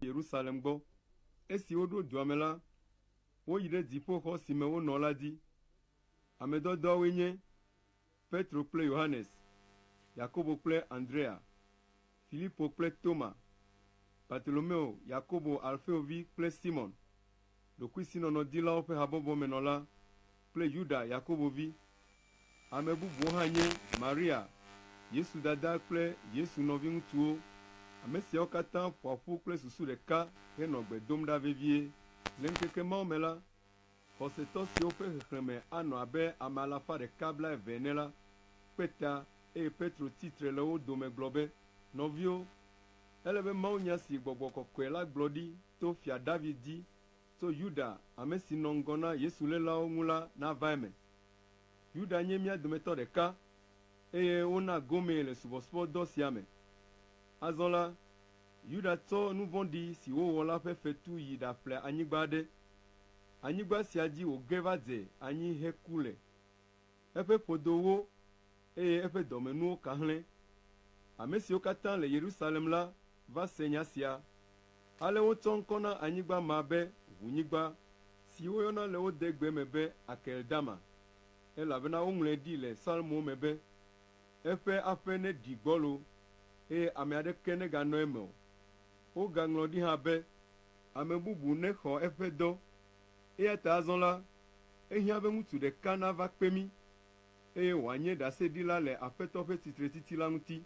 Yerusalem gbɔ. Esi woɖo dua me la, woyi ɖe dziƒoxɔ si me wonɔ la dzi. Ame dɔdɔawoe nye Petro kple Yohanes, Yakobo kple Andrea, Filipo kple Toma, Bartolomeo, Yakobo Alfeovi kple Simon, ɖokuisinɔnɔdilawo ƒe habɔbɔmenɔla kple Yuda Yakobovi. Ame bubuwo hã nye Maria, Yesu dada kple Yesu nɔviŋutsuwo. Ame siawo katã ƒoa ƒu kple susu ɖeka henɔ gbe dom ɖa vevie. Le ŋkeke mawo me la, xɔsetɔ siwo ƒe xexlẽme anɔ abe ame 120 ene la kpe ta eye Petro tsitre le wo dome gblɔ be, nɔviwo, ele be mawunya si Gbɔgbɔ Kɔkɔe la gblɔ ɖi to Fia David dzi tso Yuda, ame si nɔ ŋgɔ na Yesulélawo ŋu la nava eme. Yuda nye mía dometɔ ɖeka eye wona gomee le subɔsubɔdɔ sia me. Azɔ la, Yuda tsɔ nu vɔ̃ɖi si wowɔ la ƒe fetu yi ɖaƒle anyigba aɖe. Anyigba sia dzi wòge va dze anyi heku le. Eƒe ƒodo wo eye eƒe dɔmenuwo kahlẽ. Ame siwo katã le Yerusalem la va se nya sia. Ale wotsɔ ŋkɔ na anyigba ma be ʋunyigba, si woyɔna le wo degbe me be Akeldama, elabena woŋlɔe ɖi le Psalmowo me be, eƒe aƒe neɖi gbɔlo eye ame aɖeke neganɔ eme o. Wogaŋlɔ ɖi hã be, ame bubu nexɔ eƒe dɔ. Eya ta azɔ la, ehiã be ŋutsu ɖeka nava kpe mí eye wòanye ɖaseɖila le Aƒetɔ ƒe tsitretiti la ŋuti.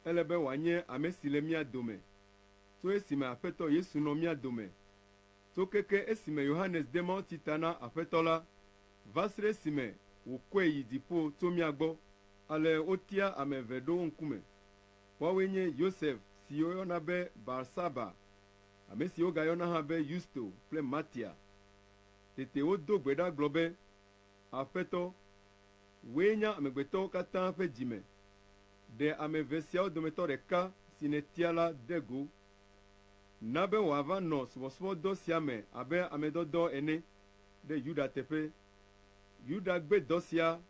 Ele be wòanye ame si le mía dome, tso esime Aƒetɔ Yesu nɔ mía dome, tso keke esime Yohanes de mawutsi ta na Aƒetɔ la, va se ɖe esime wòkɔe yi dziƒo tso mía gbɔ. Ale wotia ame eve ɖo wo ŋkume. Woawoe nye Yosef si woyɔna be Barsaba, ame si wogayɔna hã be Yusto kple Matia. Tete wodo gbe ɖa gblɔ be, Aƒetɔ, wòe nya amegbetɔwo katã ƒe dzime. Ɖe ame eve siawo dometɔ ɖeka si nètia la de go. Na be wòava nɔ subɔsubɔdɔ sia me abe amedɔdɔ ene ɖe Yuda teƒe. Yuda gbe dɔ sia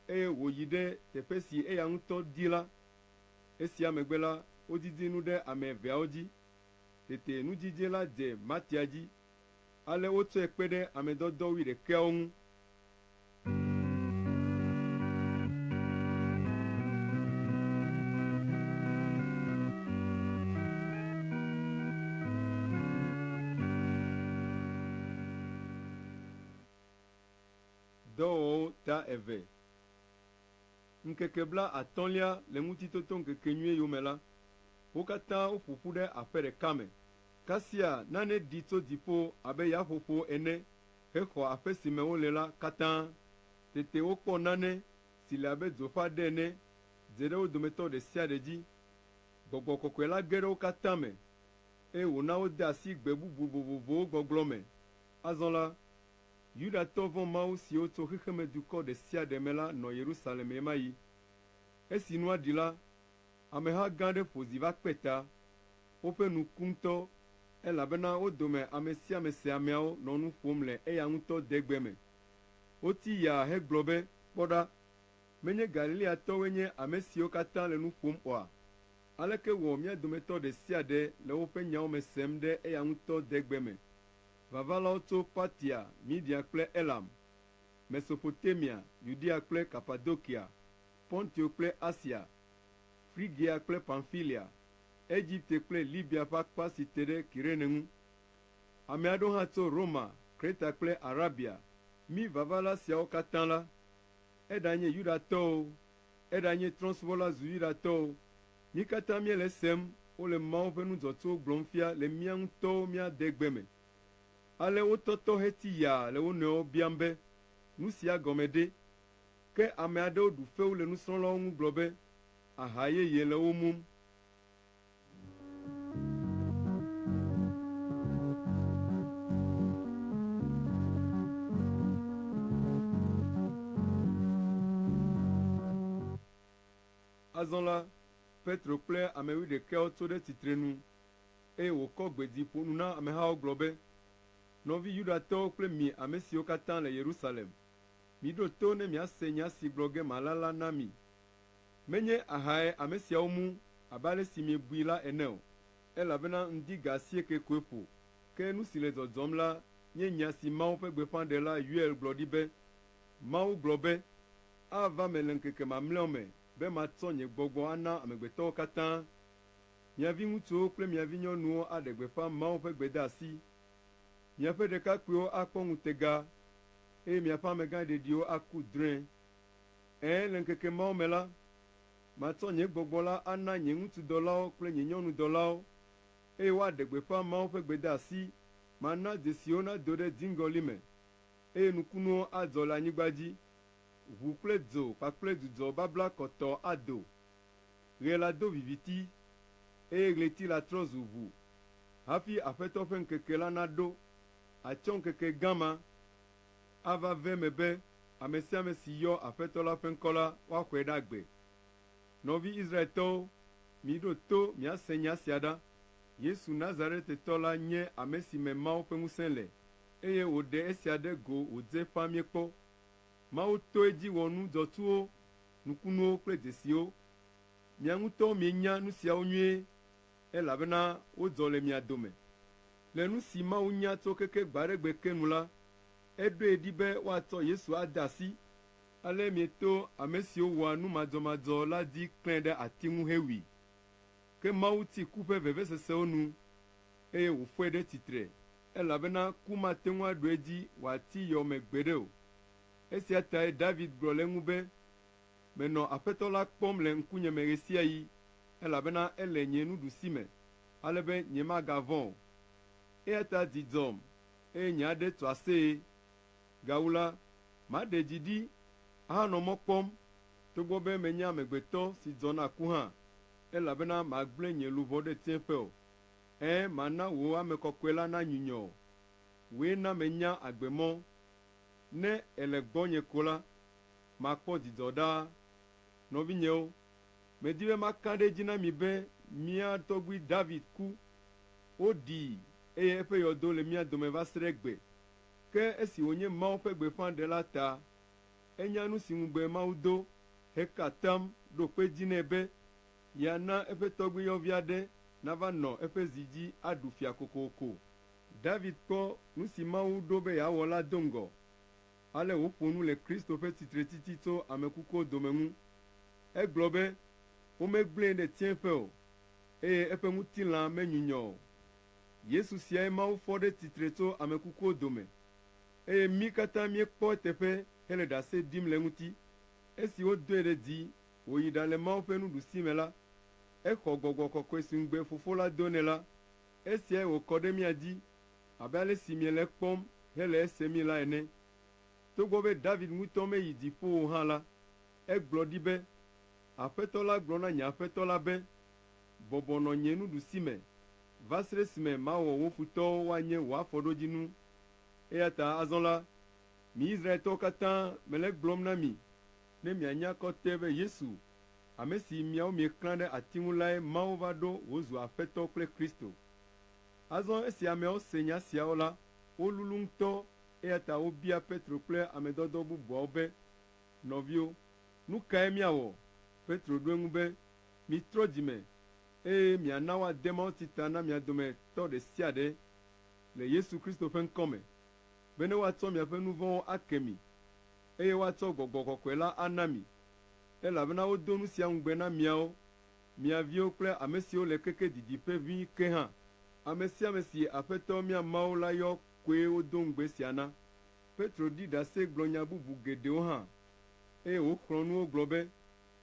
eye wòyi ɖe teƒe si eya ŋutɔ di la. Esia megbe la, wodidi nu ɖe ame eveawo dzi. Tete nudzidze la dze Matia dzi. Ale wotsɔe kpe ɖe amedɔdɔ 11 ŋu. Dɔwɔwɔ ta eve. Ŋkeke bla atɔ̃lia le ŋutitoto ŋkekenyui yome la, wo katã woƒoƒu ɖe aƒe ɖeka me. Kasia nane ɖi tso dziƒo abe yaƒoƒo ene hexɔ aƒe si me wole la katã. Tete wokpɔ nane si le abe dzoƒe aɖe ene dze ɖe wo dometɔ ɖe sia ɖe dzi. Gbɔgbɔ Kɔkɔe la ge ɖe wo katã me eye wòna wode asi gbe bubu vovovowo gbɔgblɔ me. Azɔ la, Yudatɔ vɔ̃ Mawu siwo tso xexemedukɔ ɖe sia ɖe me la nɔ Yerusalem ema yi. Esi nua ɖi la, ameha gã ɖe ƒo zi va kpe ta. Woƒe nu ku ŋutɔ, elabena wo dome ame sia ame se ameawo nɔ nu ƒom le eya ŋutɔ degbe me. Woti yaa hegblɔ be, kpɔ ɖa, menye Galileatɔwoe nye ame siwo katã le nu ƒom oa? Aleke wɔ mía dometɔ ɖe sia ɖe le woƒe nyawo me sem ɖe eya ŋutɔ degbe me? Vavalawo tso Partia, Midia kple Elam, Mesopotamia, Judea kple Kapadokia, Pontio kple Asia, Frigia kple Pamfilia, Egipte kple Libia ƒe akpa si te ɖe Kirene ŋu. Ame aɖewo hã tso Roma, Kreta kple Arabia. Mi vavala siawo katã la, eɖanye Yudatɔwo, eɖanye trɔ̃subɔla zu Yudatɔwo, mi katã míele sem wole Mawu ƒe nudzɔtsowo gblɔm fia le mía ŋutɔwo mía degbe me. Ale wotɔtɔ heti yaa le wo nɔewo biam be, nu sia gɔme ɖe? Ke ame aɖewo ɖu fewu le nusrɔ̃lawo ŋu gblɔ be, aha yeye le wo mum. Azɔ la, Petro kple ame 11 tso ɖe tsitrenu eye wòkɔ gbedzi ƒo nu na amehawo gblɔ be, nɔvi Yudatɔwo kple mi ame siwo katã le Yerusalem, miɖo to ne miase nya si gblɔ ge mala la na mi. Menye ahae ame siawo mu abe ale si miebui la ene o. elabena ŋdi ga asieke koe ƒo ke nu si le dzɔdzɔm la nye nya si Mawu ƒe gbeƒãɖela Yoel gblɔ ɖi be Mawu gblɔ be ava me le ŋkeke mamlɛawo me be matsɔ nye gbɔgbɔ ana amegbetɔwo katã. Mia viŋutsuwo kple mia vinyɔnuwo aɖe gbeƒã Mawu ƒe gbedeasi. Miaƒe ɖekakpuiwo akpɔ ŋutega eye miaƒe amegãɖeɖiwo aku drɔ̃e. Le ŋkeke mawo me la, matsɔ nye gbɔgbɔ la ana nye ŋutsudɔlawo kple nye nyɔnudɔlawo eye woaɖe gbeƒã Mawu ƒe gbedeasi. Mana dzesiwo nado ɖe dziŋgɔli me eye nukunuwo adzɔ le anyigba dzi. Ʋu kple dzo kpakple dzudzɔ babla kɔtɔ ado. Ɣe la do viviti eye ɣleti la trɔ zu ʋu hafi Aƒetɔ ƒe ŋkeke la naɖo. Atsɔ ŋkeke gã ma ava ve me be ame sia ame si yɔ Aƒetɔ la ƒe ŋkɔ la woaxɔe ɖe agbe. Nɔvi Israeltɔwo, miɖo to miase nya sia ɖa. Yesu Nazaretitɔ la nye ame si me Mawu ƒe ŋusẽ le eye wòɖe esia ɖe go wòdze ƒã míekpɔ. Mawu to edzi wɔ nu dzɔtsuwo, nukunuwo kple dzesiwo. Mia ŋutɔwo mienya nu siawo nyuie elabena wodzɔ le mia dome. Le nu si Mawu nya tso keke gba ɖe gbe ke nu la, eɖoe ɖi be woatsɔ Yesu ade asi. Ale mieto ame siwo wɔa nu madzɔmadzɔ la dzi klãe ɖe ati ŋu hewui. Ke Mawu ti ku ƒe vevesesewo nu eye wòƒoe ɖe tsitre elabena ku mate ŋu aɖo edzi wòati yɔ me gbeɖe o. Esia tae David gblɔ le eŋu be menɔ Aƒetɔ la kpɔm le ŋkunye me ɣe sia ɣi elabena ele nye nuɖusime ale be nyemagavɔ̃ o. Eya ta dzidzɔm eye nye aɖe tso aseye. Gawu la, maɖe dzi ɖi ahanɔ mɔ kpɔm togbɔ be menye amegbetɔ si dzɔna ku hã elabena magblẽ nye luʋɔ ɖe tsiẽƒe o. Mana wò ame kɔkɔe la nanyunyɔ. Wòe na menya agbemɔ. Ne ele gbɔnye ko la, makpɔ dzidzɔ ɖaa. Nɔvinyewo, medi be maka ɖe edzi na mi be mía tɔgbui David ku. Woɖii eye eƒe yɔdo le mía dome va se ɖe egbe. Ke esi wònye Mawu ƒe gbeƒãɖe la ta, enya nu si ŋugbe Mawu do heka atam ɖo kpe dzi nɛ be yeana eƒe tɔgbuiyɔvi aɖe nava nɔ eƒe zi dzi aɖu fia kokoko. David kpɔ nu si Mawu ɖo be yeawɔ la do ŋgɔ. Ale wòƒo nu le Kristo ƒe tsitretiti tso ame kukuwo dome ŋu. Egblɔ be womegblẽe ɖe tsiẽƒe o eye eƒe ŋutilã menyunyɔ o. Yesu siae Mawu fɔ ɖe tsitre tso ame kukuwo dome eye mí katã míekpɔ eteƒe hele ɖase ɖim le ŋuti. Esi wodoe ɖe dzi wòyi ɖale Mawu ƒe nuɖusime la, exɔ gbɔgbɔ kɔkɔe si ŋugbe Fofo la do nɛ la. Esiae wòkɔ ɖe mía dzi abe ale si miele kpɔm hele ese mí la ene. Togbɔ be David ŋutɔ meyi dziƒo o hã la, egblɔ ɖi be Aƒetɔ la gblɔ na nye Aƒetɔ la be bɔbɔ nɔ nye nuɖusime va se ɖe esime mawɔ wo futɔwo woanye wò afɔɖodzinu. Eya ta azɔ la, mi Israeltɔwo katã mele gblɔm na mi ne mianya kɔtɛe be Yesu, ame si miawo mieklã ɖe ati ŋu lae Mawu va ɖo wòzu Aƒetɔ kple Kristo. Azɔ esi ameawo se nya siawo la, wolulu ŋutɔ eya ta wobia Petro kple ame dɔdɔ bubuawo be nɔviwo, nu kae miawɔ? Petro ɖo eŋu be mitrɔ dzime eye miana woade mawutsi ta na mia dometɔ ɖe sia ɖe le Yesu Kristo ƒe ŋkɔ me be ne woatsɔ miaƒe nu vɔ̃wo ake mi eye woatsɔ gbɔgbɔ kɔkɔe la ana mi elabena wodo nu sia ŋugbe na miawo, mia viwo kple ame siwo le keke didiƒe ʋĩi ke hã. Ame sia ame si Aƒetɔ mía Mawu la yɔ koe wodo ŋugbe sia na. Petro ɖi ɖase gblɔ nya bubu geɖewo hã eye wòxlɔ̃ nuwo gblɔ be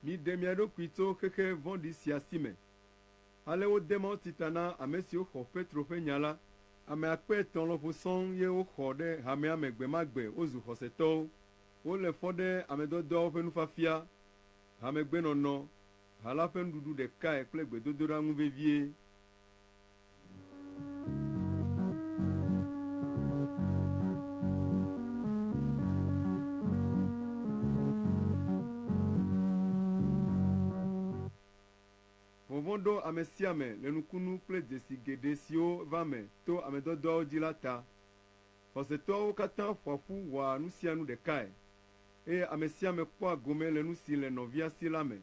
miɖe mia ɖokui tso xexe vɔ̃ɖi sia si me. Ale wode mawutsi ta na ame siwo xɔ Petro ƒe nya la. Ame 3,000 lɔƒo sɔŋ ye woxɔ ɖe hamea me gbe ma gbe wozu xɔsetɔwo. Wole fɔ ɖe ame dɔdɔawo ƒe nufiafia, hamegbenɔnɔ, ha la ƒe nuɖuɖu ɖekae kple gbedodoɖa ŋu vevie. Vɔvɔ̃ ɖo ame sia ame le nukunu kple dzesi geɖe siwo va me to ame dɔdɔawo dzi la ta. Xɔsetɔwo katã ƒoa ƒu wɔa nu sia nu ɖekae eye ame sia ame kpɔa gome le nu si le nɔvia si la me.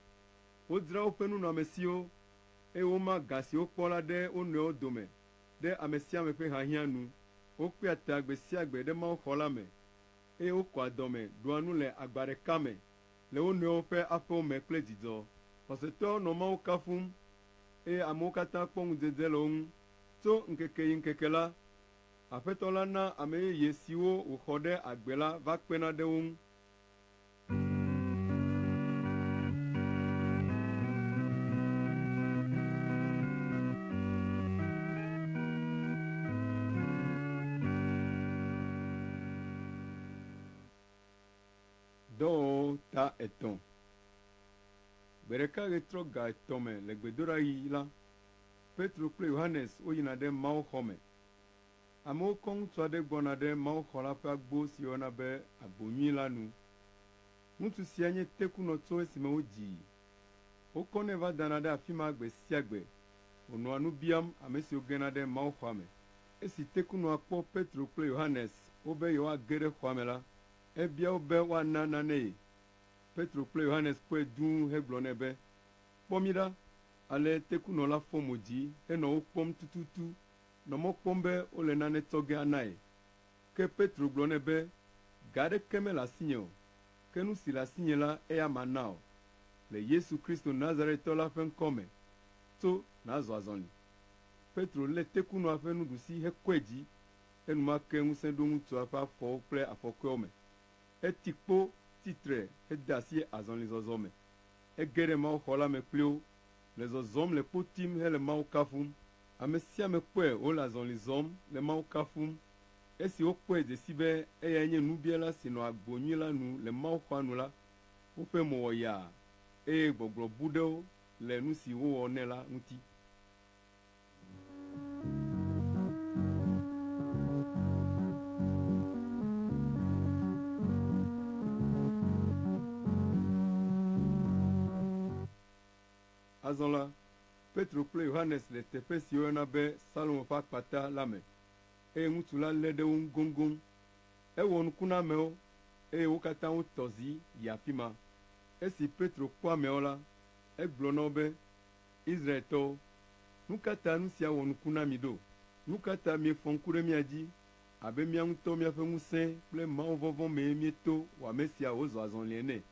Wodzra woƒe nunɔamesiwo eye woma ga siwo kpɔ la ɖe wo nɔewo dome ɖe ame sia ame ƒe hiahiã nu. Wokpea ta gbe sia gbe ɖe mawuxɔ la me eye wokɔa dɔme ɖua nu le agba ɖeka me le wo nɔewo ƒe aƒewo me kple dzidzɔ. Xɔsetɔwo nɔ mawu kafum eye amewo katã kpɔ ŋudzedze le wo ŋu. Tso ŋkeke yi ŋkeke la, Aƒetɔ la na ame yeye siwo wòxɔ ɖe agbe la va kpena ɖe wo ŋu. Dɔwɔwɔ ta etɔ̃. Gbe ɖeka ɣetrɔ ga etɔ̃ me le gbedoɖaɣi la, Petro kple Yohanes woyina ɖe mawuxɔ me. Amewo kɔ ŋutsu aɖe gbɔna ɖe mawuxɔ la ƒe agbo si wɔna be agbonyui la nu. Ŋutsu sia nye tekunɔ tso esime wodzii. Wokɔnɛ va dana ɖe afi ma gbe sia gbe. Wònɔa nu biam ame siwo gena ɖe mawuxɔa me. Esi tekunɔa kpɔ Petro kple Yohanes wobe yewoage ɖe xɔa me la, ebia wo be woana nane ye. Petro kple Yohanes kpɔe dũu hegblɔ nɛ be, kpɔ mi ɖa. Ale tekunɔ la fɔ mo dzi henɔ wo kpɔm tututu, nɔ mɔ kpɔm be wole nane tɔgɛ ana ye. Ke Petro gblɔ nɛ be, ga aɖeke mele asinye o, ke nu si le asinye la eya mana o. Le Yesu Kristo Nazaretɔ la ƒe ŋkɔ me, tso nazɔ azɔli. Petro lé tekunɔa ƒe nuɖusi hekɔe dzi, enumake ŋusẽ ɖo ŋutsua ƒe afɔwo kple afɔkɔewo me. Eti kpo titre hede asi azɔlizɔzɔ me. Ege ɖe mawuxɔ la me kpli wo, le zɔzɔm le kpo tim hele Mawu kafum. Ame sia ame kpɔe wole azɔli zɔm le Mawu kafum. Esi wokpɔe dze si be eyae nye nubiala si nɔ agbonyui la nu le mawuxɔa nu la, woƒe mo wɔ yaa eye gbɔgblɔ bu ɖe wo le nu si wowɔ nɛ la ŋuti. Azɔ la, Petro kple Yohanes le teƒe si woyɔna be Salomo ƒe akpata la me, eye ŋutsu la lé ɖe wo ŋu goŋgoŋ. Ewɔ nuku na amewo, eye wo katã wotɔ zi yi afi ma. Esi Petro kpɔ amewo la, egblɔ na wo be, Israeltɔwo, nu ka ta nu sia wɔ nuku na mi ɖo? Nu ka ta miefɔ ŋku ɖe mia dzi, abe mía ŋutɔ míaƒe ŋusẽ kple mawuvɔvɔ̃ mee mieto wɔ ame sia wòzɔ azɔli ene?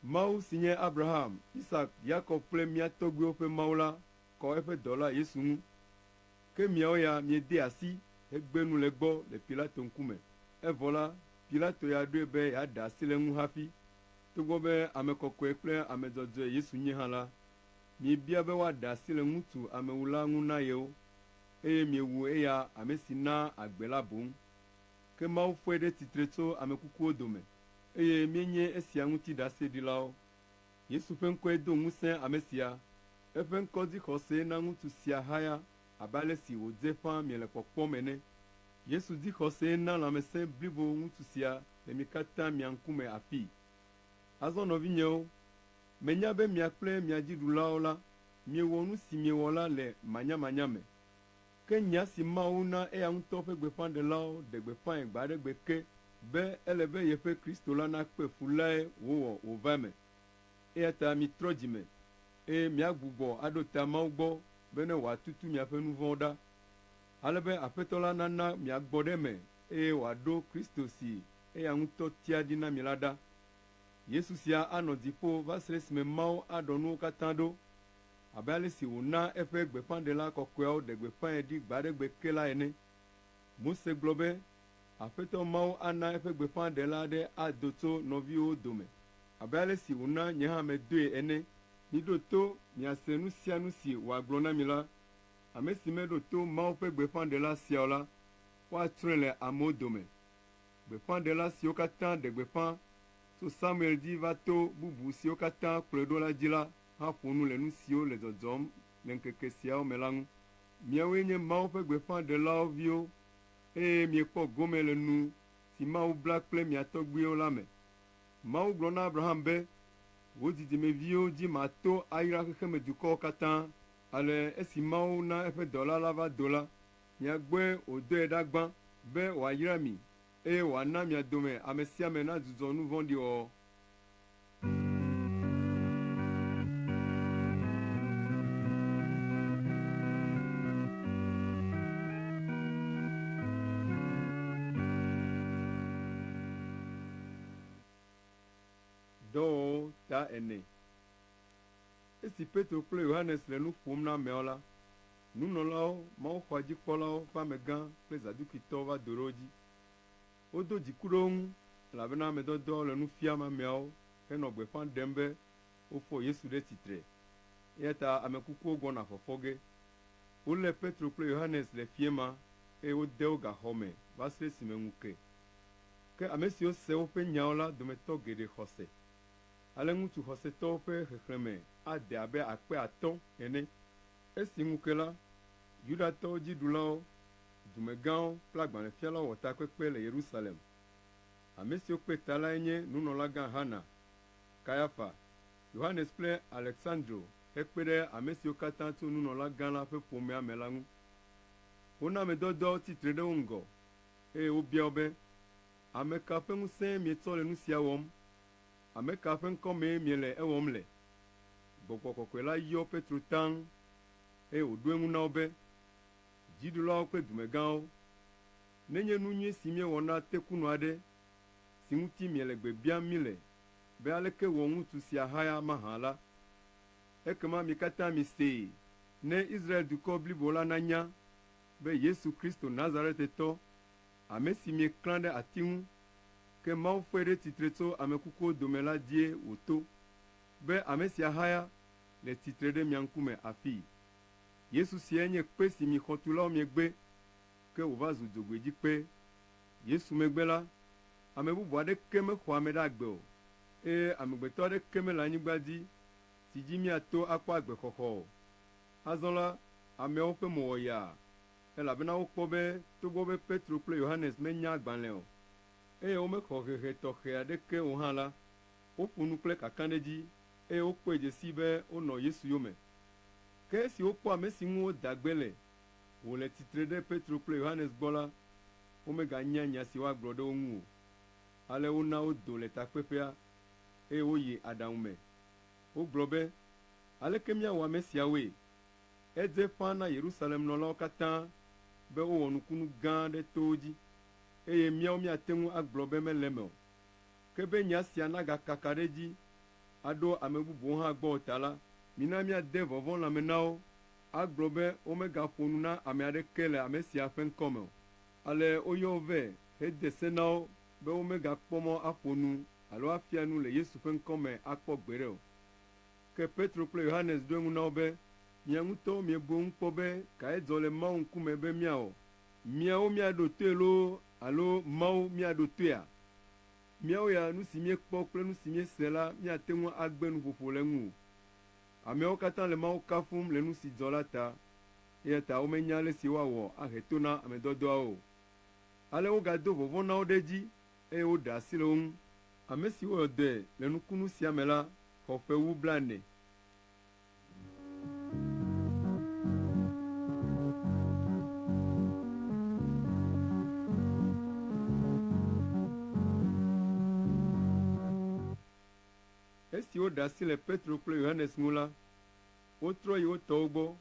Mawu si nye Abraham, Isak, Yakob kple mía tɔgbuiwo ƒe Mawu la kɔ eƒe dɔla Yesu ŋu. Ke miawo ya miede asi hegbe nu le gbɔ le Pilato ŋkume. Evɔ la, Pilato ya ɖoe be yeaɖe asi le ŋu hafi. Togbɔ be ame kɔkɔe kple ame dzɔdzɔe Yesu nye hã la, miebia be woaɖe asi le ŋutsu amewula ŋu na yewo, eye miewu eya ame si na agbe la boŋ. Ke Mawu fɔe ɖe tsitre tso ame kukuwo dome, eye míenye esia ŋuti ɖaseɖilawo. Yesu ƒe ŋkɔe do ŋusẽ ame sia. Eƒe ŋkɔdzixɔse na ŋutsu sia haya abe ale si wòdze ƒãa miele kpɔkpɔm ene. Yesu dzixɔse na lãmesẽ blibo ŋutsu sia le mi katã mia ŋkume afii. Azɔ nɔvinyewo, menya be mia kple mia dziɖulawo la, miewɔ nu si miewɔ la le manyamanya me. Ke nya si Mawu na eya ŋutɔ ƒe gbeƒãɖelawo ɖe gbeƒãe gbe aɖe gbe ke be ele be yeƒe Kristo la nakpe fu lae wòwɔ wòva me. Eya ta mitrɔ dzi me, eye miagbugbɔ aɖo ta Mawu gbɔ be ne wòatutu miaƒe nu vɔ̃wo ɖa. Ale be Aƒetɔ la nana miagbɔ ɖe me, eye wòaɖo Kristo si eya ŋutɔ tia ɖi na mi la ɖa. Yesu sia anɔ dziƒo va se ɖe esime Mawu aɖɔ nuwo katã ɖo, abe ale si wòna eƒe gbeƒãɖela kɔkɔeawo ɖe gbeƒãe ɖi gbe aɖe gbe ke la ene. Mose gblɔ be Aƒetɔ Mawu ana eƒe gbeƒãɖela aɖe ado tso nɔviwo dome, abe ale si wòna nye hã medoe ene. Miɖo to miase nu sia nu si wòagblɔ na mi la. Ame si meɖo to Mawu ƒe gbeƒãɖela siawo la, woatsrɔ̃e le amewo dome. Gbeƒãɖela siwo katã ɖe gbeƒã tso Samuel dzi va to bubu siwo katã kplɔe ɖo la dzi la hã ƒo nu le nu siwo le dzɔdzɔm le ŋkeke siawo me la ŋu. Miawoe nye Mawu ƒe gbeƒãɖelawo viwo, eye miekpɔ gome le nu si Mawu bla kple mia tɔgbuiwo la me. Mawu gblɔ na Abraham be, wò dzidzimeviwo dzi mato ayra xexeme dukɔwo katã. Ale esi Mawu na eƒe dɔla la va do la, miagbɔe wòdɔe ɖa gbã be wòayra mi, eye wòana mia dome ame sia ame nadzudzɔ nu vɔ̃ɖi wɔwɔ. ta ene. Esi Petro kple Yohanes le nu ƒom na ameawo la, nunɔlawo, mawuxɔdzikpɔlawo ƒe amegã kple zadukitɔwo va do ɖe wo dzi. Wodo dziku ɖe wo ŋu, elabena amedɔdɔwo le nu fiam ameawo henɔ gbeƒã ɖem be wofɔ Yesu ɖe tsitre. Eya ta ame kukuwo gbɔna fɔfɔ ge. Wolé Petro kple Yohanes le fie ma eye wode wo gaxɔ me va se esime ŋu ke. Ke ame siwo se woƒe nyawo la dometɔ geɖe xɔ se. Ale ŋutsu xɔsetɔwo ƒe xexlẽme ade abe 5,000 ene. Esi ŋu ke la, Yudatɔwo dziɖulawo, dumegãwo kple agbalẽfialawo wɔ takpekpe le Yerusalem. Ame siwo kpe ta lae nye nunɔlagã Hana, Kayafa, Yohanes kple Alexandro hekpe ɖe ame siwo katã tso nunɔlagã la ƒe ƒomea me la ŋu. Wona amedɔdɔwo tsitre ɖe wo ŋgɔ eye wobia wo be, ame ka ƒe ŋusẽ mietsɔ le nu sia wɔm? Ame ka ƒe ŋkɔ mee miele ewɔm le? Gbɔgbɔ kɔkɔe la yɔ Petro taŋ eye wòɖo eŋu na wo be, dziɖulawo kple dumegãwo, nenye nu nyui si miewɔ na tekunɔ aɖe si ŋuti miele gbe biam mi le be aleke wɔ ŋutsu sia haya mahã la, ekema mi katã misee ne Israel dukɔ blibo la nanya be Yesu Kristo Nazaretitɔ, ame si mieklã ɖe ati ŋu, ke Mawu fɔe ɖe tsitre tso ame kukuwo dome la die wòto, be ame sia haya le tsitre ɖe mia ŋkume afii. Yesu siae nye kpe si mi xɔtulawo miegbe, ke wòva zu dzogoedzikpe. Yesu megbe la, ame bubu aɖeke mexɔ ame ɖe agbe o, eye amegbetɔ aɖeke mele anyigba dzi si dzi miato akpɔ agbexɔxɔ o. Azɔ la, ameawo ƒe mo wɔ yaa, elabena wokpɔ be togbɔ be Petro kple Yohanes menya agbalẽ o, eye womexɔ hehe tɔxɛ aɖeke o hã la, woƒo nu kple kakãɖedzi, eye wokpɔe dze si be wonɔ Yesu yome. Ke esi wokpɔ ame si ŋu woda gbe le, wòle tsitre ɖe Petro kple Yohanes gbɔ la, womeganya nya si woagblɔ ɖe wo ŋu o. Ale wona wodo le takpeƒea, eye woyi aɖaŋu me. Wogblɔ be, aleke míawɔ ame siawoe? Edze ƒãa na Yerusalem nɔlawo katã be wowɔ nukunu gã ɖe to wo dzi, eye míawo míate ŋu agblɔ be mele eme o. Ke be nya sia nagakaka ɖe dzi aɖo ame bubuwo hã gbɔ o ta la, mina míade vɔvɔ̃ lãme na wo, agblɔ be womegaƒo nu na ame aɖeke le ame sia ƒe ŋkɔ me o. Ale woyɔ wo vɛ hede se na wo be womegakpɔ mɔ aƒo nu alo afia nu le Yesu ƒe ŋkɔ me akpɔ gbeɖe o. Ke Petro kple Yohanes ɖo eŋu na wo be, mia ŋutɔwo miebu ŋu kpɔ be kae dzɔ le Mawu ŋkume be míawɔ? Míawo míaɖo toe loo alo Mawu míaɖo toea? Míawo ya nu si míekpɔ kple nu si míese la míate ŋu agbe nuƒoƒo le ŋu o. Ameawo katã le Mawu kafum le nu si dzɔ la ta, eya ta womenya ale si woawɔ ahe to na amedɔdɔawo o. Ale wogado vɔvɔ̃ na wo ɖe dzi, eye woɖe asi le wo ŋu. Ame si woyɔ dɔe le nukunu sia me la xɔ ƒe wu 40. Esi woɖe asi le Petro kple Yohanes ŋu la, wotrɔ yi wo tɔwo gbɔ,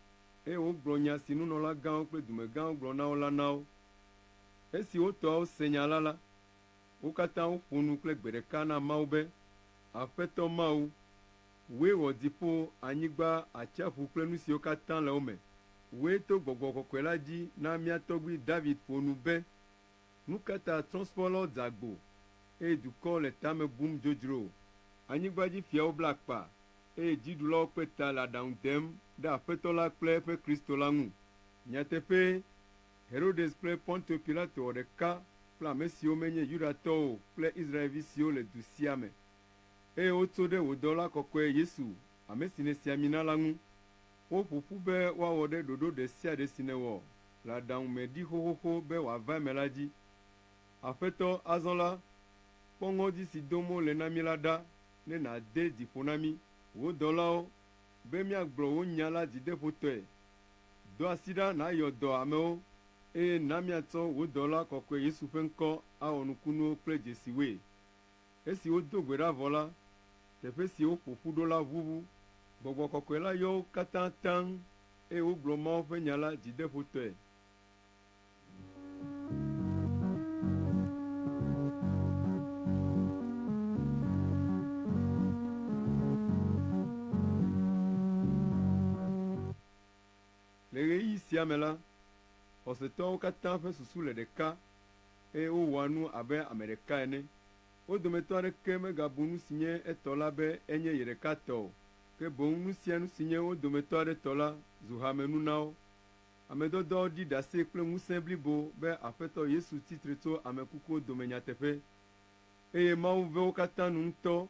eye wogblɔ nya si nunɔlagãwo kple dumegãwo gblɔ na wo la na wo. Esi wo tɔwo se nya la, wo katã woƒo nu kple gbe ɖeka na Mawu be, Aƒetɔ Mawu, wòe wɔ dziƒo, anyigba, atsiaƒu kple nu siwo katã le wo me. Wòe to Gbɔgbɔ Kɔkɔe la dzi na mía tɔgbui David ƒo nu be, nu ka ta trɔ̃subɔlawo dze agbo, eye dukɔwo le tame bum dzodzro? Anyigbadzifiawo bla akpa, eye dziɖulawo kpe ta le aɖaŋu dem ɖe Aƒetɔ la kple eƒe Kristo la ŋu. Nyateƒe, Herodes kple Ponto Pilato wɔ ɖeka kple ame siwo menye Yudatɔwo kple Israelvi siwo le du sia me, eye wotso ɖe wò dɔla kɔkɔe Yesu, ame si nèsi ami na la ŋu. Woƒo ƒu be woawɔ ɖe ɖoɖo ɖe sia ɖe si nèwɔ le aɖaŋu me ɖi xoxoxo be wòava eme la dzi. Aƒetɔ, azɔ la, kpɔ ŋɔdzi si dom wole na mí la ɖa, ne nàde dziƒo na mí, wò dɔlawo, be míagblɔ wò nya la dzideƒotɔe. Do asi ɖa nàyɔ dɔ amewo, eye na míatsɔ wò dɔla kɔkɔe Yesu ƒe ŋkɔ awɔ nukunuwo kple dzesiwoe. Esi wodo gbe ɖa vɔ la, teƒe si woƒo ƒu ɖo la ʋuʋu. Gbɔgbɔ Kɔkɔe la yɔ wo katã taŋ, eye wogblɔ Mawu ƒe nya la dzideƒotɔe. sia me la, xɔsetɔwo katã ƒe susu le ɖeka, eye wowɔa nu abe ame ɖeka ene. Wo dometɔ aɖeke megabu nu si nye etɔ la be enye ye ɖeka tɔ o, ke boŋ nu sia nu si nye wo dometɔ aɖe tɔ la zu hamenu na wo. Amedɔdɔwo ɖi ɖase kple ŋusẽ blibo be Aƒetɔ Yesu tsitre tso ame kukuwo dome nyateƒe, eye Mawu ve wo katã nu ŋutɔ.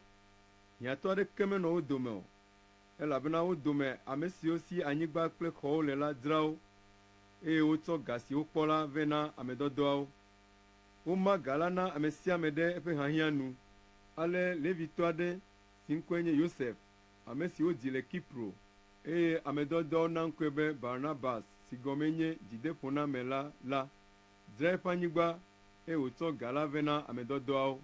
Hiãtɔ aɖeke menɔ wo dome o, elabena wo dome ame siwo si anyigba kple xɔwo le la dzra wo, eye wotsɔ ga si wokpɔ la vɛ na amedɔdɔawo. Woma ga la na ame sia ame ɖe eƒe hiahiã nu. Ale Levitɔ aɖe si ŋkɔe nye Yosef, ame si wodzi le Kipro, eye amedɔdɔwo na ŋkɔe be Barnabas, si gɔmee nye dzideƒoname la dzra eƒe anyigba, eye wòtsɔ ga la vɛ na amedɔdɔawo.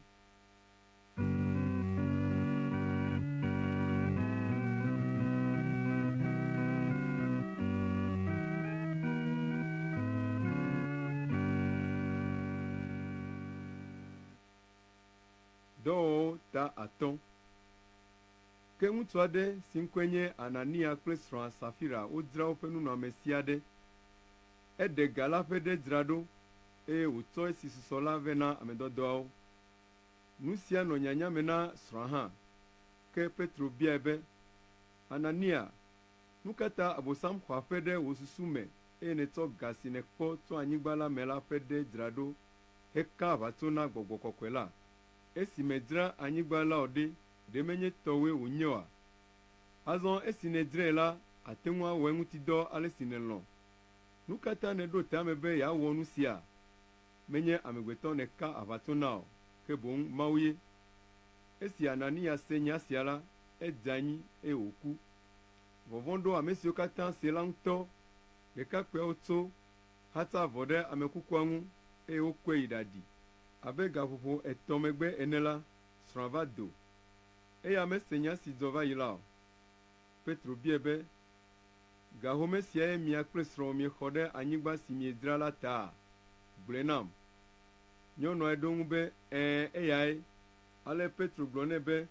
Dɔwɔwɔ ta atɔ̃. Ke ŋutsu aɖe si ŋkɔe nye Anania kple srɔ̃a Safira wodzra woƒe nunɔamesi aɖe. Eɖe ga la ƒe ɖe dzra ɖo, eye wòtsɔ esi susɔ la vɛ na amedɔdɔawo. Nu sia nɔ nyanya me na srɔ̃a hã. Ke Petro biae be, Anania, nu ka ta Abosam xɔ aƒe ɖe wò susu me, eye nètsɔ ga si nèkpɔ tso anyigba la me la ƒe ɖe dzra ɖo heka aʋatso na Gbɔgbɔ Kɔkɔe la? Esi medzra anyigba la o ɖe menye tɔwoe wònye oa? Azɔ esi nèdzrae la, ate ŋu awɔ eŋuti dɔ ale si nèlɔ̃. Nu ka ta nèɖo tame be yeawɔ nu sia? Menye amegbetɔ nèka aʋatso na o, ke boŋ Mawu ye. Esi Anania se nya sia la, edze anyi eye wòku. Vɔvɔ̃ ɖo ame siwo katã se la ŋutɔ. Ɖekakpuiawo tso, hata avɔ ɖe ame kukua ŋu, eye wokɔe yi ɖaɖi. Abe gaƒoƒo etɔ̃ megbe ene la, srɔ̃a va do, eye mese nya si dzɔ va yi la o. Petro biae be, ga home siae mia kple srɔ̃wò miexɔ ɖe anyigba si miedzra la taa? Gblɔe nam. Nyɔnua ɖo eŋu be, eyae. Ale Petro gblɔ nɛ be,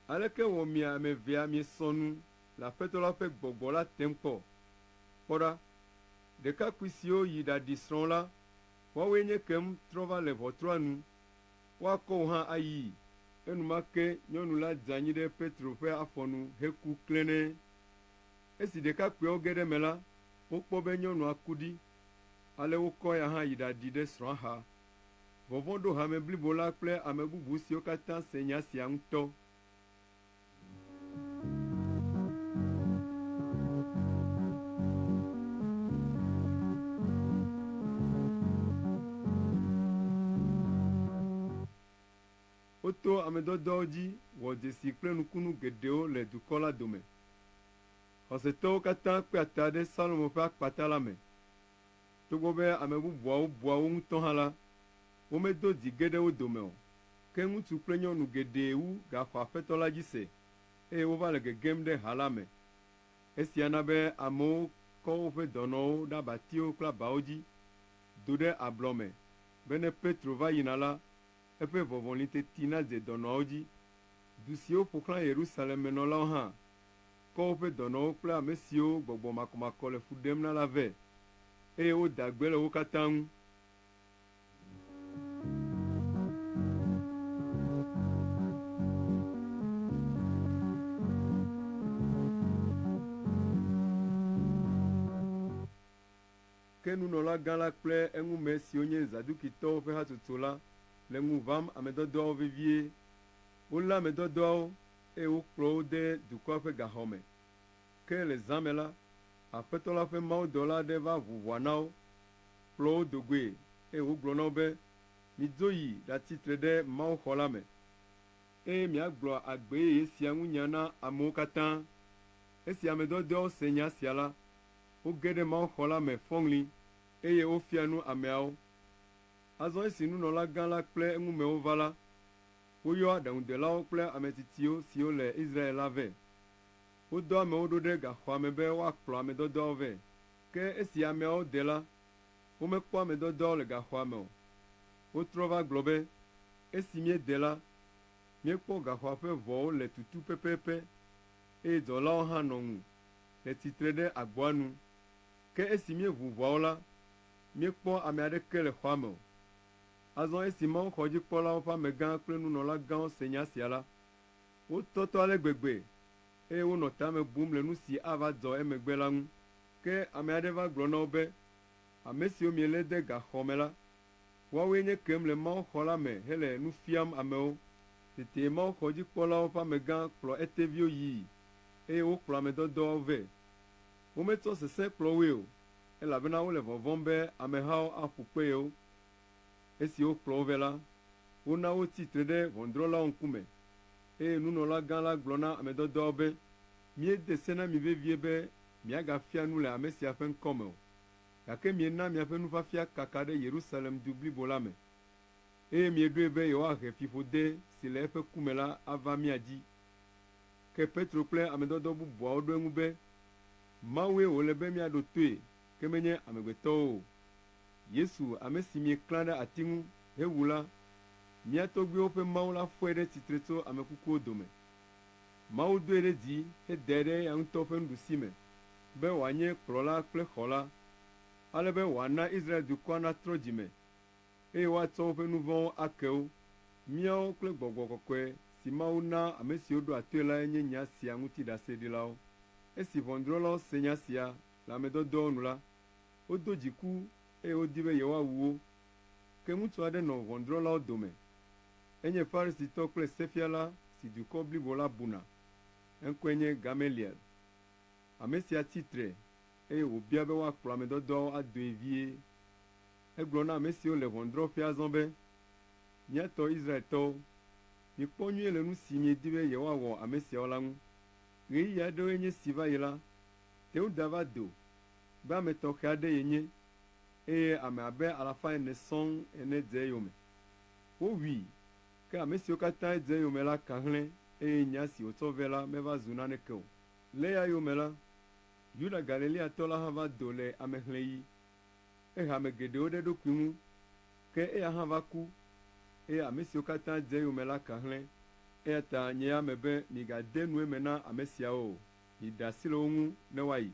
aleke wɔ mi ame evea miesɔ nu le Aƒetɔ la ƒe gbɔgbɔ la tem kpɔ? Kpɔ ɖa, ɖekakpui siwo yi ɖaɖi srɔ̃ la, woawoe nye kem trɔ va le ʋɔtrua nu. Woakɔ wo hã ayii. Enumake nyɔnu la dze anyi ɖe Petro ƒe afɔ nu heku klẽnee. Esi ɖekakpuiawo ge ɖe me la, wokpɔ be nyɔnua ku ɖi. Ale wokɔ ya hã yi ɖaɖi ɖe srɔ̃a xa. Vɔvɔ̃ ɖo hame blibo la kple ame bubu siwo katã se nya sia ŋutɔ. Woto amedɔdɔwo dzi wɔ dzesi kple nukunu geɖewo le dukɔ la dome. Xɔsetɔwo katã kpe ata ɖe Salomo ƒe akpata la me. Togbɔ be ame bubuawo bua wo ŋutɔ hã la, womedo dzi ge ɖe wo dome o. Ke ŋutsu kple nyɔnu geɖe wu gaxɔ Aƒetɔ la dzi se, eye wova le gegem ɖe ha la me. Esia na be amewo kɔ woƒe dɔnɔwo ɖe abatiwo kple abawo dzi, do ɖe ablɔ me, be ne Petro va yina la, eƒe vɔvɔli teti nadze dɔnɔawo dzi. Du siwo ƒo xlã Yerusalem menɔlawo hã kɔ woƒe dɔnɔwo kple ame siwo gbɔgbɔ makɔmakɔ le fu ɖem na la vɛ, eye woda gbe le wo katã ŋu. Ke nunɔlagã la kple eŋume siwo nye Zadukitɔwo ƒe hatsotso la le ŋu ʋãm amedɔdɔawo vevie. Wolé amedɔdɔawo, eye wokplɔ wo de dukɔa ƒe gaxɔ me. Ke le zã me la, Aƒetɔ la ƒe mawudɔla aɖe va ʋu ʋɔa na wo, kplɔ wo do goe, eye wogblɔ na wo be, midzo yi ɖatsi tre ɖe Mawuxɔ la me, eye miagblɔ agbe yeye sia ŋu nya na amewo katã. Esi amedɔdɔawo se nya sia la, woge ɖe Mawuxɔ la me fɔŋli, eye wofia nu ameawo. Azɔ esi nunɔlagã la kple eŋumewo va la, woyɔ aɖaŋudelawo kple ametsitsiwo siwo le Israel la vɛ. Wodɔ amewo ɖo ɖe gaxɔa me be woakplɔ amedɔdɔawo vɛ. Ke esi ameawo de la, womekpɔ amedɔdɔawo le gaxɔa me o. Wotrɔ va gblɔ be, esi míede la, míekpɔ gaxɔa ƒe ʋɔwo le tutu pɛpɛpɛ, eye dzɔlawo hã nɔ ŋu, le tsitre ɖe agboa nu. ke esi míeʋu ʋɔawo la, míekpɔ ame aɖeke le xɔa me o. Azɔ esi mawuxɔdzikpɔlawo ƒe amegã kple nunɔlagãwo se nya sia la, wotɔtɔ ale gbegbe, eye wonɔ tame bum le nu si ava dzɔ emegbe la ŋu. Ke ame aɖe va gblɔ na wo be, ame siwo mielé de gaxɔ me la, woawoe nye kem le mawuxɔ la me hele nu fiam amewo. Tete mawuxɔdzikpɔlawo ƒe amegã kplɔ eteviwo yii, eye wokplɔ ame dɔdɔwo vɛ. Wometsɔ sesẽ kplɔ woe o, elabena wole vɔvɔ̃m be amehawo aƒu kpe yewo. Esi wokplɔ wo vɛ la, wona wotsi tre ɖe ʋɔnudrɔ̃lawo ŋkume, eye nunɔlagã la gblɔ na ame dɔdɔwo be, míede se na mi vevie be miagafia nu le ame sia ƒe ŋkɔ me o, gake miena miaƒe nufiafia kaka ɖe Yerusalem du blibo la me, eye mieɖoe be yewoahe fiƒode si le eƒe ku me la ava mía dzi. Ke Petro kple ame dɔdɔ bubuawo ɖo eŋu be, Mawue wòle be míaɖo toe, ke menye amegbetɔwo o. Yesu, ame si mieklã ɖe ati ŋu hewu la, mía tɔgbuiwo ƒe Mawu la fɔe ɖe tsitre tso ame kukuwo dome. Mawu doe ɖe dzi hedɛ ɖe eya ŋutɔ ƒe nuɖusime be wòanye kplɔla kple xɔla, ale be wòana Israel dukɔa natrɔ dzime, eye woatsɔ woƒe nu vɔ̃wo ake wo. Míawo kple Gbɔgbɔ Kɔkɔe si Mawu na ame siwo ɖoa toe lae nye nya sia ŋuti ɖaseɖilawo. Esi ʋɔnudrɔ̃lawo se nya sia le ame dɔdɔwo nu la, wodo dziku eye wodi be yewoawu wo. Ke ŋutsu aɖe nɔ ʋɔnudrɔ̃lawo dome. Enye Farisitɔ kple sefiala si dukɔ blibo la buna. Eŋkɔe nye Gameliel. Ame sia tsitre eye wòbia be woakplɔ ame dɔdɔawo adoe vie. Egblɔ na ame siwo le ʋɔnudrɔ̃ƒea azɔ be, míatɔ Israeltɔwo, mikpɔ nyuie le nu si miedi be yewoawɔ ame siawo la ŋu. Ɣeyiɣi aɖewoe nye si va yi la, Teuda va do, be ame tɔxɛ aɖe yenye, eye ame abe 400 sɔŋ ene dze eyome. Wowui, ke ame siwo katã dze eyome la ka hlẽ, eye nya si wòtsɔ vɛ la meva zu naneke o. Le eya yome la, Yuda Galileatɔ la hã va do le amexlẽɣi. Ehe ame geɖewo ɖe eɖokui ŋu, ke eya hã va ku, eye ame siwo katã dze eyome la ka hlẽ. Eya ta nye ame be migade nu eme na ame siawo o, miɖe asi le wo ŋu ne woayi,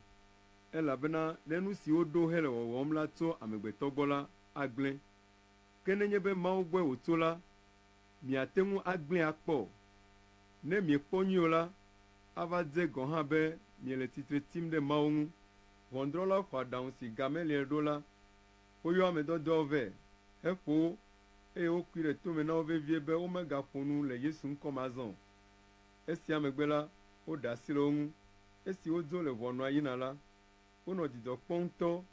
elabena ne nu si woɖo hele wɔwɔm la tso amegbetɔ gbɔ la agblẽ. Ke nenye be Mawu gbɔe wòtso la, miate ŋu agblẽ akpɔ. Ne miekpɔ nyuie o la, ava dze gɔ̃ hã be miele tsitre tim ɖe Mawu ŋu. Ʋɔnudrɔ̃lawo xɔ aɖaŋu si Gameliel ɖo la, woyɔ ame dɔdɔwo vɛ, heƒo wo, eye wokui ɖe tome na wo vevie be womegaƒo nu le Yesu ŋkɔ me azɔ o. Esia megbe la, woɖe asi le wo ŋu. Esi wodzo le ʋɔnua yina la, wonɔ dzidzɔ kpɔm ŋutɔ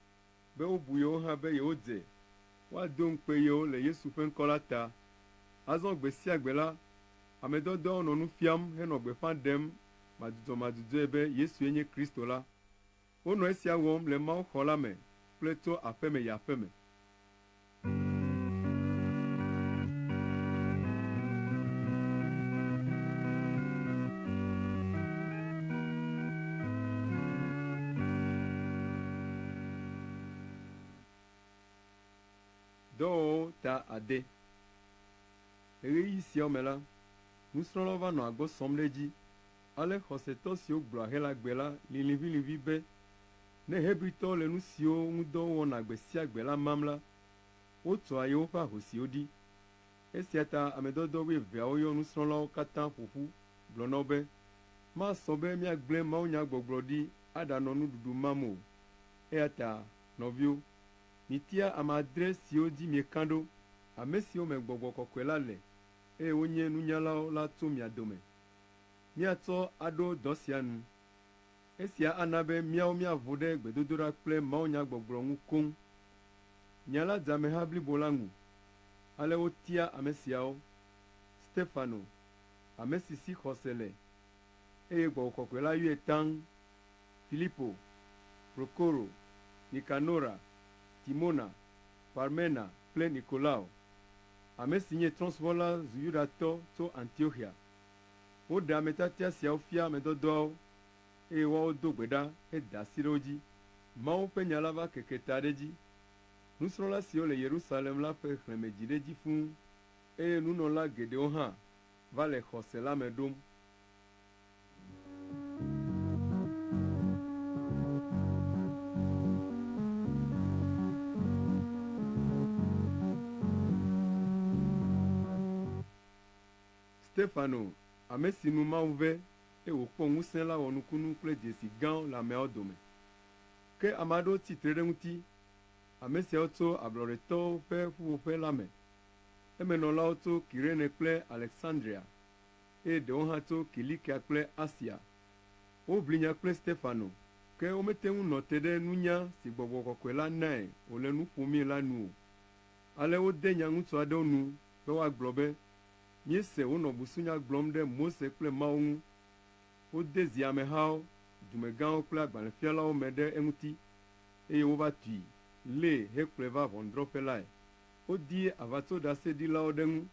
be wobu yewo hã be yewodze, woado ŋukpe yewo le Yesu ƒe ŋkɔ la ta. Azɔ gbe sia gbe la, ame dɔdɔwo nɔ nu fiam henɔ gbeƒã ɖem madzudzɔmadzudzɔe be Yesue nye Kristo la. Wonɔ esia wɔm le Mawuxɔ la me kple tso aƒeme yi aƒeme. Dɔwɔwɔ ta ade. Ɣeyiɣi siawo me la, nusrɔ̃lawo va nɔ agbɔ sɔm ɖe edzi, ale xɔsetɔ siwo gblɔa hela gbe la liliʋiliʋi be, ne Hebritɔwo le nu siwo ŋu dɔ wɔna gbe sia gbe la mam la, wotsɔa yewo ƒe ahosiwo ɖi. Esia ta ame dɔdɔ 12 yɔ nusrɔ̃lawo katã ƒoƒu gblɔ na wo be, masɔ be míagblẽ mawunyagbɔgblɔ ɖi aɖanɔ nuɖuɖu mam o. Eya ta nɔviwo, mitia ame 7 siwo dzi mieka ɖo, ame siwo me Gbɔgbɔ Kɔkɔe la le, eye wonye nunyalawo la tso mia dome. Míatsɔ aɖo dɔ sia nu. Esia ana be míawo míaʋu ɖe gbedodoɖa kple mawunyagbɔgblɔ ŋu koŋ. Nya la dze ameha blibo la ŋu. Ale wotia ame siawo: Stefano, ame si si xɔse le, eye Gbɔgbɔ Kɔkɔe la yɔe taŋ, Filipo, Prokoro, Nikanora, Timona, Parmena kple Nikolao, ame si nye trɔ̃subɔla zu Yudatɔ tso Antioxia. Woɖe ame tiatia siawo fia ame dɔdɔawo, eye woawo do gbe ɖa heda asi ɖe wo dzi. Mawu ƒe nya la va keke ta ɖe dzi. Nusrɔ̃la siwo le Yerusalem la ƒe xlẽme dzi ɖe dzi fũu, eye nunɔla geɖewo hã va le xɔse la me ɖom. Stefano, ame si nu Mawu ve, e wòkpɔ ŋusẽ la wɔ nukunu kple dzesi gãwo le ameawo dome. Ke ame aɖewo tsitre ɖe ŋuti, ame siawo tso ablɔɖetɔwo ƒe ƒuƒoƒe la me. Emenɔlawo tso Kirene kple Alexandria, eye ɖewo hã tso Kilikia kple Asia. Woʋli nya kple Stefano, ke womete ŋu nɔ te ɖe nunya si Gbɔgbɔ Kɔkɔe la nae wòle nu ƒomii la nu o. Ale wode nya ŋutsu aɖewo nu be woagblɔ be, míese wonɔ busunya gblɔm ɖe Mose kple Mawu ŋu. Wode zi amehawo, dumegãwo kple agbalẽfialawo me ɖe eŋuti, eye wova tui, lée hekplɔe va ʋɔnudrɔ̃ƒe lae. Wodi aʋatsoɖaseɖilawo ɖe ŋu.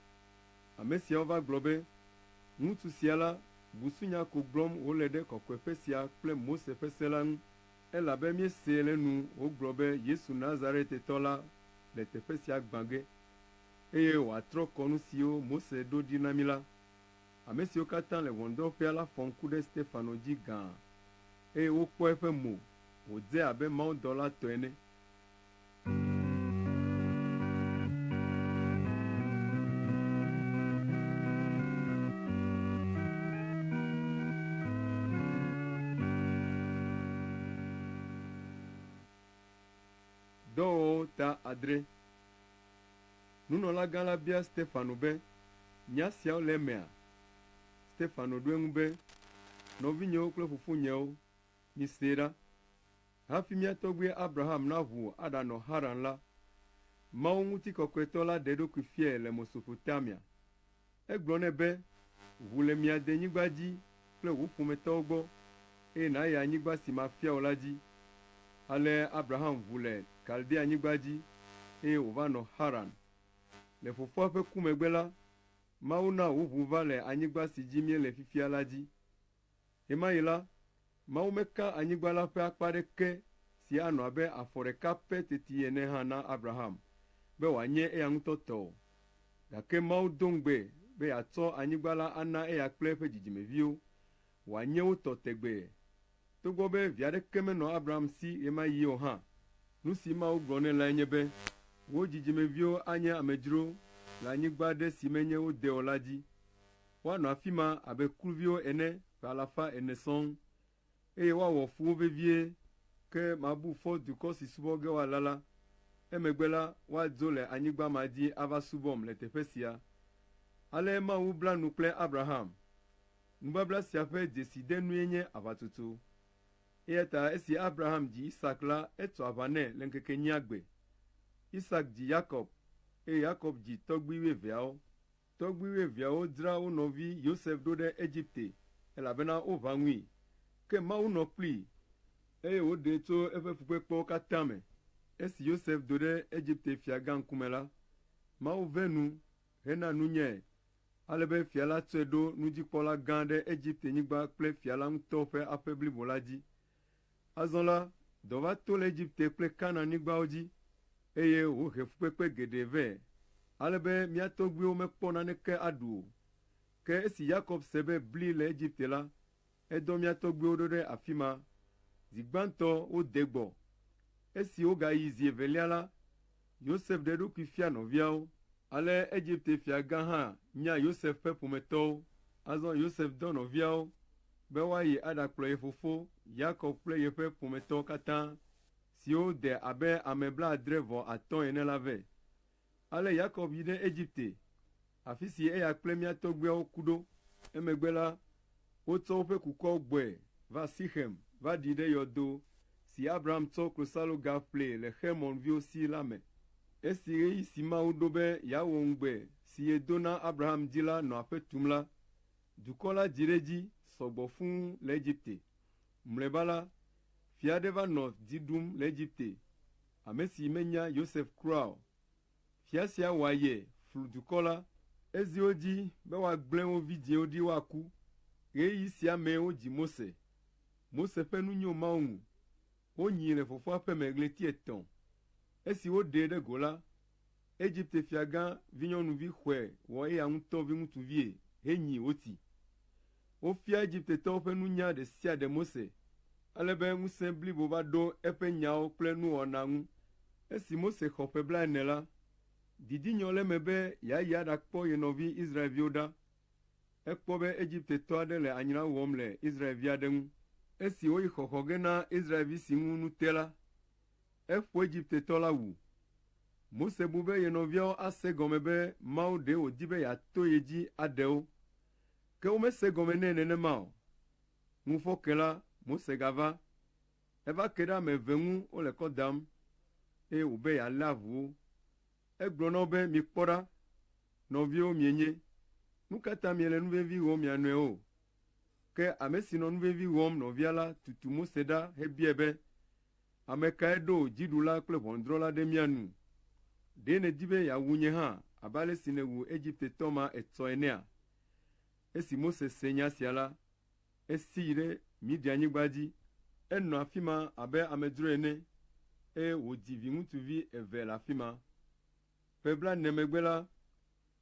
Ame siawo va gblɔ be, ŋutsu sia la, busunya ko gblɔm wòle ɖe kɔkɔeƒe sia kple Mose ƒe se la ŋu, elabe míesee le nu wògblɔ be Yesu Nazaretitɔ la le teƒe sia gbã ge, eye wòatrɔ kɔnu siwo Mose ɖo ɖi na mí la. Ame siwo katã le ʋɔnudrɔ̃ƒea la fɔ ŋku ɖe Stefano dzi gãa, eye wokpɔ eƒe mo wòdze abe mawudɔla tɔ ene. Dɔwɔwɔ ta adre. Nunɔlagã la bia Stefano be, nya siawo le emea? Stefano ɖo eŋu be, nɔvinyewo kple fofonyewo, misee ɖa. Hafi mía tɔgbui Abraham naʋu aɖanɔ Haran la, Mawu ŋutikɔkɔetɔ la ɖe eɖokui fiae le Mesopotamia. Egblɔ nɛ be, ʋu le mia denyigba dzi kple wò ƒometɔwo gbɔ, eye nàyi anyigba si mafia wò la dzi. Ale Abraham ʋu le Kaldeanyigba dzi, eye wòva nɔ Haran. Le fofoa ƒe ku megbe la, Mawu na wòʋu va le anyigba si dzi míele fifia la dzi. Ema yi la, Mawu meka anyigba la ƒe akpa ɖeke si anɔ abe afɔ ɖeka pɛ teti ene hã na Abraham, be wòanye eya ŋutɔ tɔ o. Gake Mawu do ŋugbe be yeatsɔ anyigba la ana eya kple eƒe dzidzimeviwo, wòanye wo tɔ tegbee. Togbɔ be vi aɖeke menɔ Abraham si ɣe ma ɣi o hã. Nu si Mawu gblɔ nɛ lae nye be, wo dzidzimeviwo anye amedzro le anyigba ɖe si menye wo de o la dzi. Woanɔ afi ma abe kluviwo ene ƒe 400 sɔŋ, eye woawɔ fu wo vevie, ke mabu fɔ dukɔ si subɔ ge woala la. Emegbe la, woadzo le anyigba ma dzi ava subɔm le teƒe sia. Ale Mawu bla nu kple Abraham. Nubabla sia ƒe dzesidenue nye aʋatsotso. Eya ta esi Abraham dzi Isak la, etso aʋa nɛ le ŋkeke 9 gbe. Isak dzi Yakob, eye Yakob dzi tɔgbui 12. Tɔgbui 12 dzra wo nɔvi Yosef ɖo ɖe Egipte, elabena woʋã ŋui. Ke Mawu nɔ kplii, eye wòɖee tso eƒe fukpekpewo katã me. Esi Yosef do ɖe Egipte fia gã ŋkume la, Mawu ve nu hena nunyae, ale be fia la tsɔe ɖo nudzikpɔla gã ɖe Egiptenyigba kple fia la ŋutɔ ƒe aƒe blibo la dzi. Azɔ la, dɔ va to le Egipte kple Kananyigbawo dzi, eye wòhe fukpekpe geɖe vɛ, ale be mía tɔgbuiwo mekpɔ naneke aɖu o. Ke esi Yakob se be bli le Egipte la, edɔ mía tɔgbuiwo ɖo ɖe afi ma. Zi gbãtɔ wode gbɔ. Esi wogayi zi evelia la, Yosef ɖe eɖokui fia nɔviawo. Ale Egipte fia gã hã nya Yosef ƒe ƒometɔwo. Azɔ Yosef dɔ nɔviawo be woayi aɖakplɔ ye fofo, Yakob kple yeƒe ƒometɔwo katã, siwo de abe ame 75 ene la vɛ. Ale Yakob yi ɖe Egipte, afi si eya kple mía tɔgbuiawo ku ɖo. Emegbe la, wotsɔ woƒe kukuawo gbɔe va Sichem, va ɖi ɖe yɔdo si Abraham tsɔ klosaloga ƒlee le Xemon viwo si la me. Esi ɣeyiɣi si Mawu ɖo be yeawɔ ŋugbe si yedo na Abraham dzi la nɔ aƒe tum la, dukɔ la dzi ɖe dzi sɔgbɔ fũu le Egipte. Mlɔeba la, fia aɖe va nɔ dzi ɖum le Egipte, ame si menya Yosef kura o. Fia sia wɔ aye flu dukɔ la, ezi wo dzi be woagblẽ wo vidzĩwo ɖi woaku. Ɣeyiɣi sia me wodzi Mose. Mose ƒe nu nyo Mawu ŋu. Wonyi le fofoa ƒe me ɣleti 3. Esi woɖee ɖe go la, Egipte fia gã vinyɔnuvi xɔe wɔ eya ŋutɔ viŋutsuvie henyi wotsi. Wofia Egiptetɔwo ƒe nunya ɖe sia ɖe Mose, ale be ŋusẽ blibo va ɖo eƒe nyawo kple nuwɔna ŋu. Esi Mose xɔ ƒe 40 la, didi nyɔ le eme be yeayi aɖakpɔ ye nɔvi Israelviwo ɖa. ekpɔ be Egiptetɔ aɖe le anyra wɔm le Israelvi aɖe ŋu. Esi woyi xɔxɔ ge na Israelvi si ŋu nu te la, eƒo Egiptetɔ la wu. Mose bu be ye nɔviawo ase gɔme be Mawu ɖe wòdi be yeato ye dzi aɖe wo. Ke womese gɔme nɛ nenema o. Ŋufɔke la, Mose gava. Eva ke ɖe ame eve ŋu wole kɔ dam, eye wòbe yealé avuwo. Egblɔ na wo be mikpɔ ɖa, nɔviwo mienye. Nu ka ta miele nuvevi wɔm mia nɔewo? Ke ame si nɔ nuvevi wɔm nɔvia la tutu Mose ɖa hebiae be, ame kae ɖo dziɖula kple ʋɔnudrɔ̃la ɖe mia nu? Ɖe nèdi be yeawu nye hã abe ale si nèwu Egiptetɔ ma etsɔ enea? Esi Mose se nya sia la, esi yi ɖe Midianyigba dzi. Enɔ afi ma abe amedzro ene, eye wòdzi viŋutsuvi eve le afi ma. Ƒe blaene megbe la,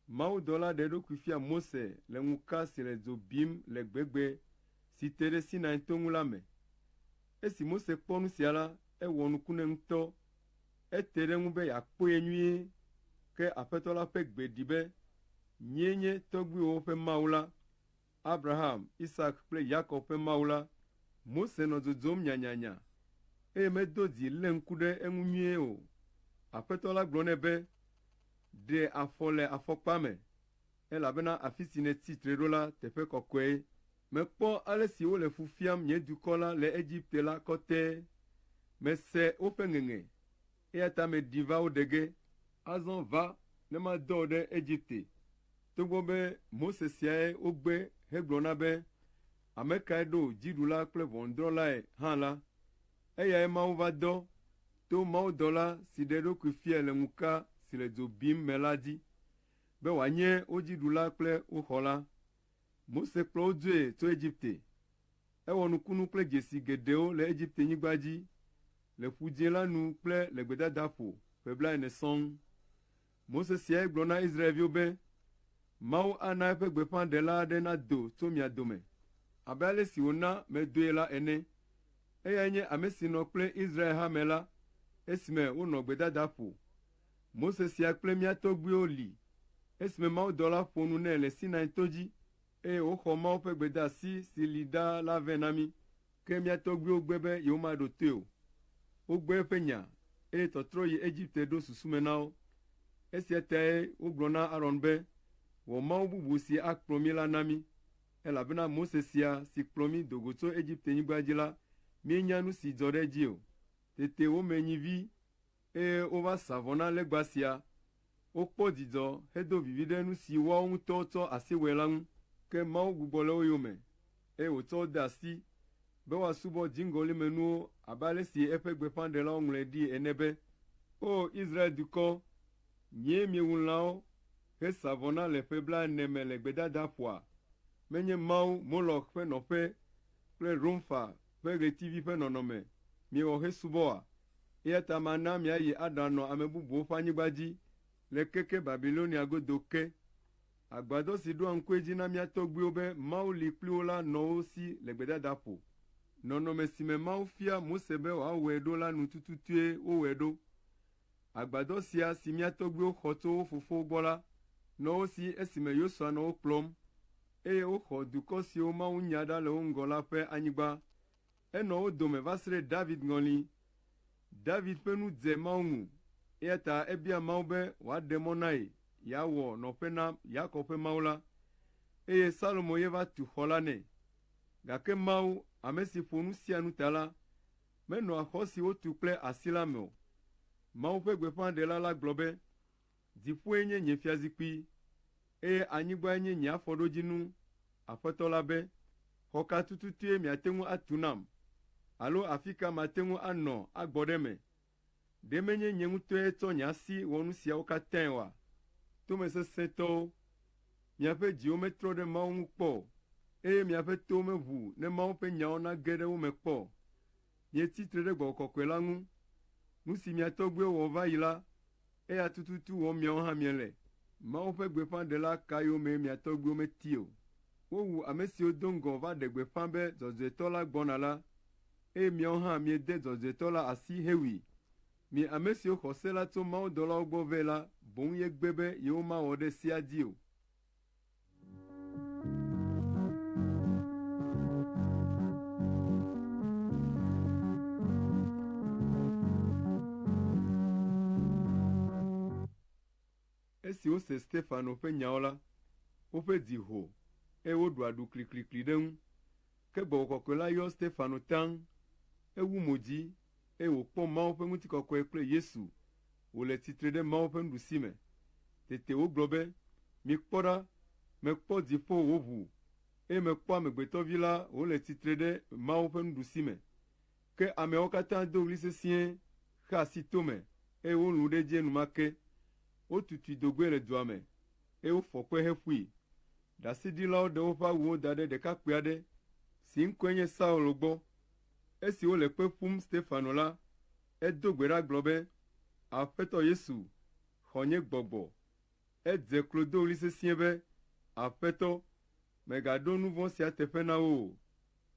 Mawudɔla ɖe eɖokui fia Mose le ŋuka si le dzo bim le gbegbe si te ɖe Sinai to ŋu la me. Esi Mose kpɔ nu sia la, ewɔ nuku nɛ ŋutɔ. Ete ɖe ŋu be yeakpɔe nyuie, ke Aƒetɔ la ƒe gbe ɖi be, nyee nye tɔgbuiwo ƒe Mawu la, Abraham, Isak kple Yakob ƒe Mawu la. Mose nɔ dzodzom nyanyanya, eye medo dzi lé ŋku ɖe eŋu nyuie o. Aƒetɔ la gblɔ nɛ be, ɖe afɔ le afɔkpa me, elabena afi si nètsitre ɖo la teƒe kɔkɔe. Mekpɔ ale si wole fu fiam nye dukɔ la le Egipte la kɔtɛe. Mese woƒe ŋeŋe, eya ta meɖi va wo ɖe ge. Azɔ va ne madɔ wo ɖe Egipte. Togbɔ be Mose siae wogbe hegblɔna be, ame kae ɖo dziɖula kple ʋɔnudrɔ̃lae hã la, eyae Mawu va dɔ to mawudɔla si ɖe eɖokui fia le ŋuka si le dzo bim me la dzi, be wòanye wo dziɖula kple wo xɔla. Mose kplɔ wo dzoe tso Egipte. Ewɔ nukunu kple dzesi geɖewo le Egiptenyigba dzi, le Ƒu Dzĩ la nu kple le gbedadaƒo ƒe blaene sɔŋ. Mose siae gblɔ na Israelviwo be, Mawu ana eƒe gbeƒãɖela aɖe nado tso mia dome, abe ale si wòna medoe la ene. Eyae nye ame si nɔ kple Israel hame la, esime wonɔ gbedadaƒo. Mose sia kple mía tɔgbuiwo li, esime Mawudɔla ƒo nu nɛ le Sinai to dzi, eye woxɔ Mawu ƒe gbedeasi si li ɖaa la vɛ na mí. Ke mía tɔgbuiwo gbe be yewomaɖo toe o. Wogbe eƒe nya, eye tɔtrɔ yi Egipte ɖo susu me na wo. Esia tae wogblɔ na Aron be, wɔ Mawu bubu si akplɔ mí la na mí, elabena Mose sia si kplɔ mí do go tso Egiptenyigba dzi la, míenya nu si dzɔ ɖe edzi o. Tete wome nyivi, eye wova sa vɔ na legba sia. Wokpɔ dzidzɔ hedo vivi ɖe nu si woawo ŋutɔ tsɔ asi wɔe la ŋu. Ke Mawu gbugbɔ le wo yome, eye wòtsɔ wo de asi be woasubɔ dziŋgɔlimenuwo abe ale si eƒe gbeƒãɖelawo ŋlɔe ɖi ene be, O Israel dukɔ, nyee miewu lãwo hesa vɔ na le ƒe blaene me le gbedadaƒoa? Menye Mawu Molok ƒe nɔƒe kple Romfa ƒe ɣletivi ƒe nɔnɔme miewɔ hesubɔa? Eya ta mana miayi aɖanɔ ame bubuwo ƒe anyigba dzi le keke Babilonia godo ke. Agbadɔ si ɖoa ŋkue dzi na mía tɔgbuiwo be Mawu li kpli wo la nɔ wo si le gbedadaƒo. Nɔnɔme si me Mawu fia Mose be wòawɔe ɖo la nu tututue wowɔe ɖo. Agbadɔ sia si mía tɔgbuiwo xɔ tso wo fofowo gbɔ la, nɔ wo si esime Yosua nɔ wo kplɔm, eye woxɔ dukɔ siwo Mawu nya ɖa le wo ŋgɔ la ƒe anyigba. Enɔ wo dome va se ɖe David ŋɔli. David ƒe nu dze Mawu ŋu, eya ta ebia Mawu be wòaɖe mɔ na ye, yeawɔ nɔƒe na Yakob ƒe Mawu la, eye Salomo ye va tu xɔ la nɛ. Gake Mawu, ame si ƒo nu sia nu ta la, menɔ xɔ si wotu kple asi la me o. Mawu ƒe gbeƒãɖela la gblɔ be, dziƒoe nye nye fiazikpui, eye anyigbae nye nye afɔɖodzinu. Aƒetɔ la be, xɔ ka tututue miate ŋu atu nam, alo afi ka mate ŋu anɔ agbɔ ɖe me? Ɖe menye nye ŋutɔe tsɔ nye asi wɔ nu siawo katãe oa? Tomesesẽtɔwo, miaƒe dziwo metrɔ ɖe Mawu ŋu kpɔ, eye miaƒe towo meʋu ne Mawu ƒe nyawo nage ɖe wo me kpɔ. Mietsitre ɖe Gbɔgbɔ Kɔkɔe la ŋu. Nu si mia tɔgbuiwo wɔ va yi la, eya tututu wɔm miawo hã miele. Mawu ƒe gbeƒãɖela ka yome mia tɔgbuiwo meti o. Wowu ame siwo do ŋgɔ va ɖe gbeƒã be dzɔdzɔetɔ la gbɔna la, eye miawo hã miede dzɔdzɔetɔ la asi hewui. Mi ame siwo xɔ se la tso mawudɔlawo gbɔ vɛ la, boŋ yegbe be yewomawɔ ɖe sea dzi o. esi wose Stefano ƒe nyawo la, woƒe dzi ho, eye woɖu aɖu kliklikli ɖe ŋu. Ke Gbɔgbɔ Kɔkɔe la yɔ Stefano taŋ, ewu mo dzi, eye wòkpɔ Mawu ƒe ŋutikɔkɔe kple Yesu, wòle tsitre ɖe Mawu ƒe nuɖusime. Tete wogblɔ be, mikpɔ ɖa, mekpɔ dziƒo wòʋu, eye mekpɔ Amegbetɔvi la wòle tsitre ɖe Mawu ƒe nuɖusime. Ke ameawo katã do ɣli sesĩe, xe asi tome, eye wolũ ɖe edzi enumake. Wotutui do goe le dua me, eye wofɔ kpe heƒui. Ɖasiɖilawo ɖe woƒe awuwo da ɖe ɖekakpui aɖe si ŋkɔe nye Saulo gbɔ. Esi wole kpe ƒum Stefano la, edo gbe ɖa gblɔ be, Aƒetɔ Yesu, xɔ nye gbɔgbɔ. Edze klo do ɣli sesĩe be, Aƒetɔ, mègaɖo nu vɔ̃ sia teƒe na wo o.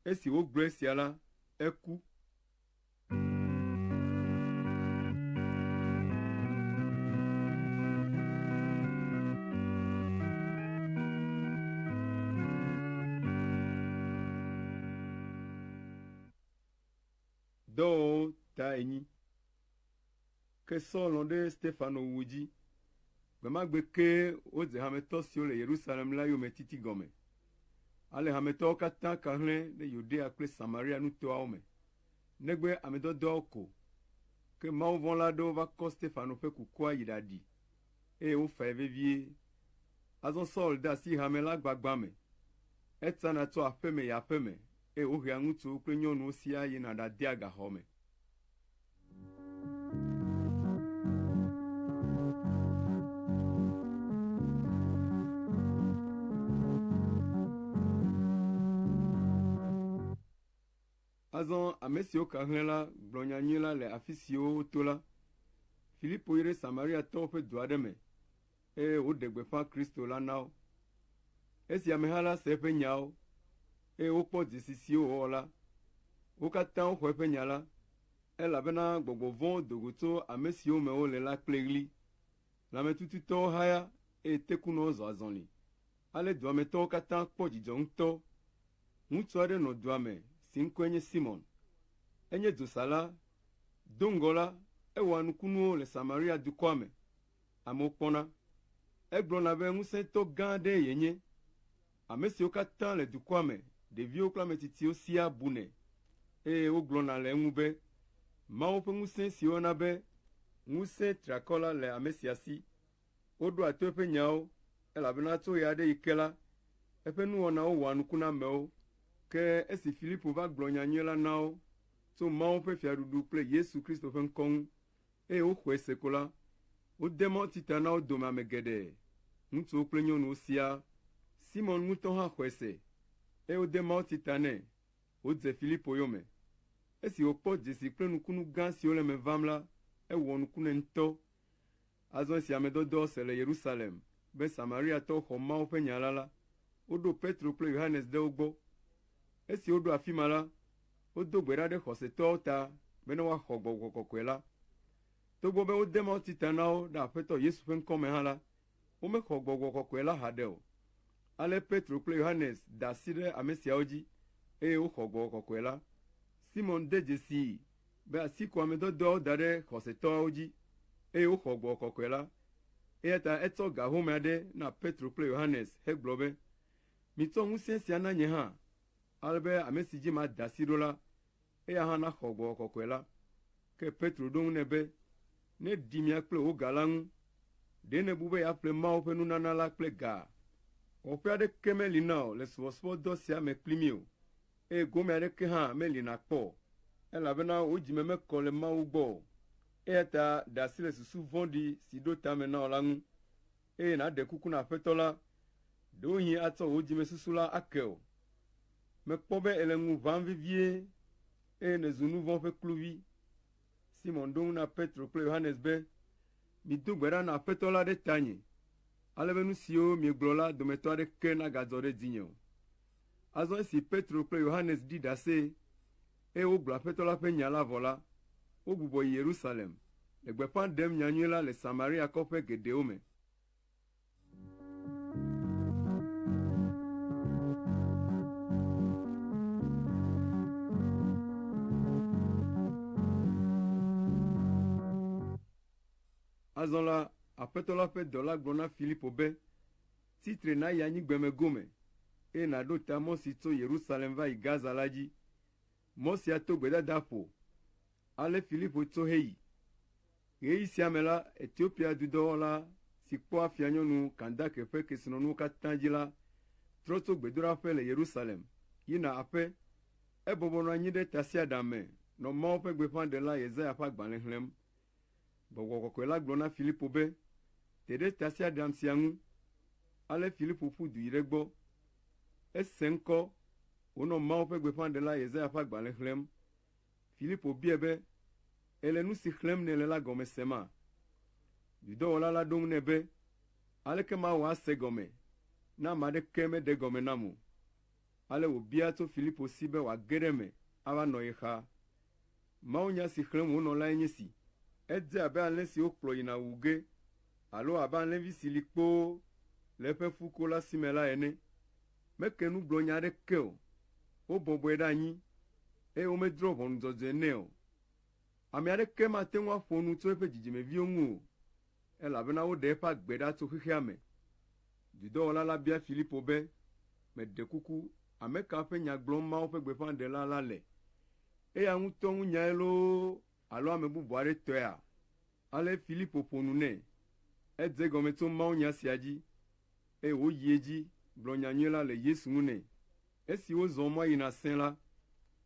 Esi wogblɔ esia la, eku. Dɔwɔwɔ ta enyi. Ke Sɔl lɔ̃ ɖe Stefano wu dzi. Gbe ma gbe ke wodze hametɔ siwo le Yerusalem la yome titi gɔme. Ale hametɔwo katã ka hlẽ ɖe Yudea kple Samaria nutoawo me. Negbe ame dɔdɔawo ko. Ke mawuvɔ̃la aɖewo va kɔ Stefano ƒe kukua yi ɖaɖi, eye wofae vevie. Azɔ Sɔl de asi hame la gbagba me. Etsana tso aƒe me yi aƒe me, eye wohea ŋutsuwo kple nyɔnuwo siaa yina ɖadea gaxɔ me. Azɔ ame siwo ka hlẽ la gblɔ nyanyui la le afi siwo woto la. Filipo yi ɖe Samariatɔwo ƒe du aɖe me, eye woɖe gbeƒã Kristo la na wo. Esi ameha la se eƒe nyawo, eye wokpɔ dzesi siwo wòwɔ la, wo katã woxɔ eƒe nya la, elabena gbɔgbɔ vɔ̃wo do go tso ame siwo me wole la kple ɣli. Lãmetututɔwo haya, eye tekunɔwo zɔ azɔli. Ale duametɔwo katã kpɔ dzidzɔ ŋutɔ. Ŋutsu aɖe nɔ dua me si ŋkɔe nye Simon. Enye dzosala, do ŋgɔ la, ewɔa nukunuwo le Samaria dukɔa me. Amewo kpɔna. Egblɔna be ŋusẽtɔ gã aɖe yenye. Ame siwo katã le dukɔa me, ɖeviwo kple ametsitsiwo siaa bunɛ, eye wogblɔna le eŋu be, Mawu ƒe ŋusẽ si wɔna be ŋusẽ triakɔ la le ame sia si. Woɖoa to eƒe nyawo, elabena tso ɣe aɖe yi ke la, eƒe nuwɔnawo wɔa nuku na amewo. Ke esi Filipo va gblɔ nyanyui la na wo tso Mawu ƒe fiaɖuɖu kple Yesu Kristo ƒe ŋkɔ ŋu, eye woxɔe se ko la, wode mawutsi ta na wo dome ame geɖe, ŋutsuwo kple nyɔnuwo siaa. Simon ŋutɔ hã xɔe se, eye wode mawutsi ta nɛ, wodze Filipo yome. Esi wòkpɔ dzesi kple nukunu gã siwo le eme vam la, ewɔ nuku nɛ ŋutɔ. Azɔ esi ame dɔdɔwo se le Yerusalem be Samariatɔwo xɔ Mawu ƒe nya la, woɖo Petro kple Yohanes ɖe wo gbɔ. Esi woɖo afi ma la, wodo gbe ɖa ɖe xɔsetɔwo ta be ne woaxɔ Gbɔgbɔ Kɔkɔe la. Togbɔ be wode mawutsi ta na wo ɖe Aƒetɔ Yesu ƒe ŋkɔ me hã la, womexɔ Gbɔgbɔ Kɔkɔe la haɖe o. Ale Petro kple Yohanes da asi ɖe ame siawo dzi, eye woxɔ Gbɔgbɔ Kɔkɔe la. Simon de dzesii be asi ko ame dɔdɔawo da ɖe xɔsetɔawo dzi, eye woxɔ Gbɔgbɔ Kɔkɔe la. Eya ta etsɔ ga home aɖe na Petro kple Yohanes hegblɔ be, mitsɔ ŋusẽ sia na nye hã, ale be ame si dzi mada asi ɖo la, eya hã naxɔ Gbɔgbɔ Kɔkɔe la. Ke Petro ɖo ŋu nɛ be, ne ɖi mia kple wò ga la ŋu, ɖe nebu be yeaƒle Mawu ƒe nunana la kple ga. Wɔƒe aɖeke meli na o le subɔsubɔdɔ sia me kpli mí o, eye gome aɖeke hã meli nakpɔ, elabena wò dzime mekɔ le Mawu gbɔ o. Eya ta ɖe asi le susu vɔ̃ɖi si ɖo ta me na wò la ŋu, eye nàɖe kuku na Aƒetɔ la, ɖewohĩ atsɔ wò dzime susu la ake o. Mekpɔ be ele ŋu ʋãm vevie, eye nèzu nu vɔ̃ ƒe kluvi. Simon ɖo ŋu na Petro kple Yohanes be, mido gbe ɖa na Aƒetɔ la ɖe tanye, ale be nu siwo miegblɔ la dometɔ aɖeke nagadzɔ ɖe dzinye o. Azɔ esi Petro kple Yohanes ɖi ɖase, eye wogblɔ Aƒetɔ la ƒe nya la vɔ la, wogbugbɔ yi Yerusalem, le gbeƒã ɖem nyanyui la le Samaria kɔƒe geɖewo me. Azɔ la, Aƒetɔ la ƒe dɔla gblɔ na Filipo be, titre na yi anyigbeme gome, eye nàɖo ta mɔ si tso Yerusalem va yi Gaza la dzi. Mɔ sia to gbedada ƒo. Ale Filipo tso heyi. Ɣeyiɣi sia me la, Etiopia dudɔwɔla si kpɔa fianyɔnu Kandake ƒe kesinɔnuwo katã dzi la trɔ tso gbedoɖaƒe le Yerusalem yina aƒe. Ebɔbɔ nɔ anyi ɖe tasiaɖam me nɔ Mawu ƒe gbeƒãɖela Yesaya ƒe agbalẽ xlẽm. Gbɔgbɔ kɔkɔe la gblɔ na Filipo be, te ɖe tasiaɖam sia ŋu. Ale Filipo ƒu du yi ɖe gbɔ. Ese ŋkɔ wònɔ Mawu ƒe gbeƒãɖela Yesaya ƒe agbalẽ xlẽm. Filipo biae be, ele nu si xlẽm nèle la gɔme sema? Dudɔwɔla la ɖo eŋu nɛ be, aleke mawɔ ase gɔme, ne ame aɖeke meɖe gɔme nam o. Ale wòbia tso Filipo si be wòage ɖe me ava nɔ ye xa. Mawunya si xlẽm wònɔ lae nye si. Edze abe alẽ si wokplɔ yina wu ge, alo abe alẽvi si li kpoo le eƒe fuko la si me la ene. Meke nugblɔnya aɖeke o. Wobɔbɔe ɖe anyi, eye womedrɔ̃ ʋɔnudzɔdzɔe nɛ o. Ame aɖeke mate ŋu aƒo nu tso eƒe dzidzimeviwo ŋu o, elabena woɖe eƒe agbe ɖa tso xexea me. Dudɔwɔla la bia Filipo be, meɖe kuku, ame ka ƒe nya gblɔm Mawu ƒe gbeƒãɖela la le? Eya ŋutɔ ŋu nyae loo alo ame bubu aɖe tɔea? Ale Filipo ƒo nu nɛ. Edze gɔme tso mawunya sia dzi, eye wòyi edzi gblɔ nyanyui la le Yesu ŋu nɛ. Esi wozɔ mɔ yina sẽ la,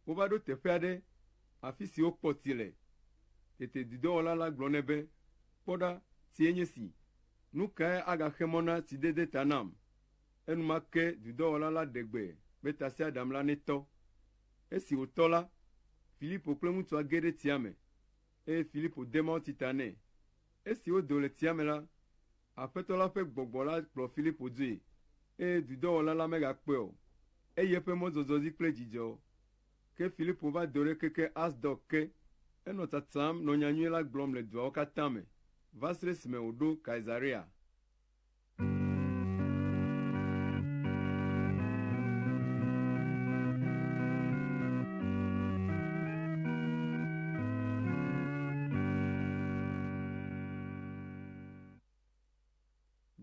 wova ɖo teƒe aɖe afi si wokpɔ tsi le. Tete dudɔwɔla la gblɔ nɛ be, kpɔ ɖa, tsie nye si. Nu kae agaxe mɔ na tsidede ta nam? Enumake dudɔwɔla la ɖe gbe be tasiaɖam la netɔ. Esi wòtɔ la, Filipo kple ŋutsua ge ɖe tsia me, eye Filipo de mawutsi ta nɛ. Esi wodo le tsia me la, Aƒetɔ la ƒe gbɔgbɔ la kplɔ Filipo dzoe, eye dudɔwɔla la megakpɔe o. Eyi eƒe mɔzɔzɔ dzi kple dzidzɔ. Ke Filipo va do ɖe keke Asdod ke. Enɔ tsatsam nɔ nyanyui la gblɔm le duawo katã me, va se ɖe esime wòɖo Kaesarea.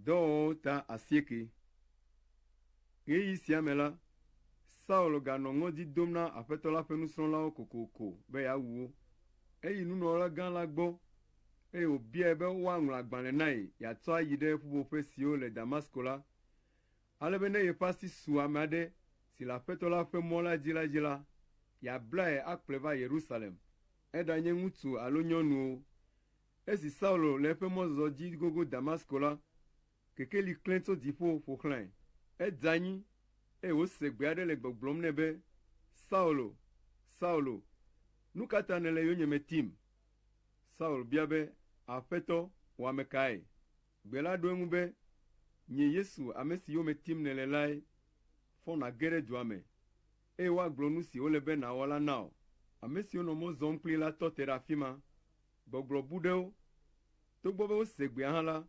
Dɔwɔwɔ ta 9. Ɣeyiɣi sia me la, Saul ganɔ ŋɔdzi dom na Aƒetɔ la ƒe nusrɔ̃lawo kokoko be yeawu wo. Eyi nunɔlagã la gbɔ, eye wòbiae be woaŋlɔ agbalẽ nae yeatsɔ ayi ɖe ƒuƒoƒe siwo le Damasko la. Ale be ne yeƒe asi su ame aɖe si le Aƒetɔ la ƒe mɔ la dzi la, yeablae akplɔe va Yerusalem. Eɖanye ŋutsu alo nyɔnuwo. Esi Saul le eƒe mɔzɔzɔ dzi gogo Damasko la, kekeli klẽ tso dziƒo ƒo xlãe. Edze anyi, eye wose gbe aɖe le gbɔgblɔm nɛ be, Saulo, Saulo, nu ka ta nèle yonyeme tim? Saul bia be, Aƒetɔ, wò ame kae? Gbe la ɖo eŋu be, nye Yesu ame si yome tim nèle lae, fɔ nàge ɖe dua me, eye woagblɔ nu si wole be nàwɔ la na wò. Ame siwo nɔ mɔ zɔm kpli la tɔ te ɖe afi ma. Gbɔgblɔ bu ɖe wo. Togbɔ be wose gbea hã la,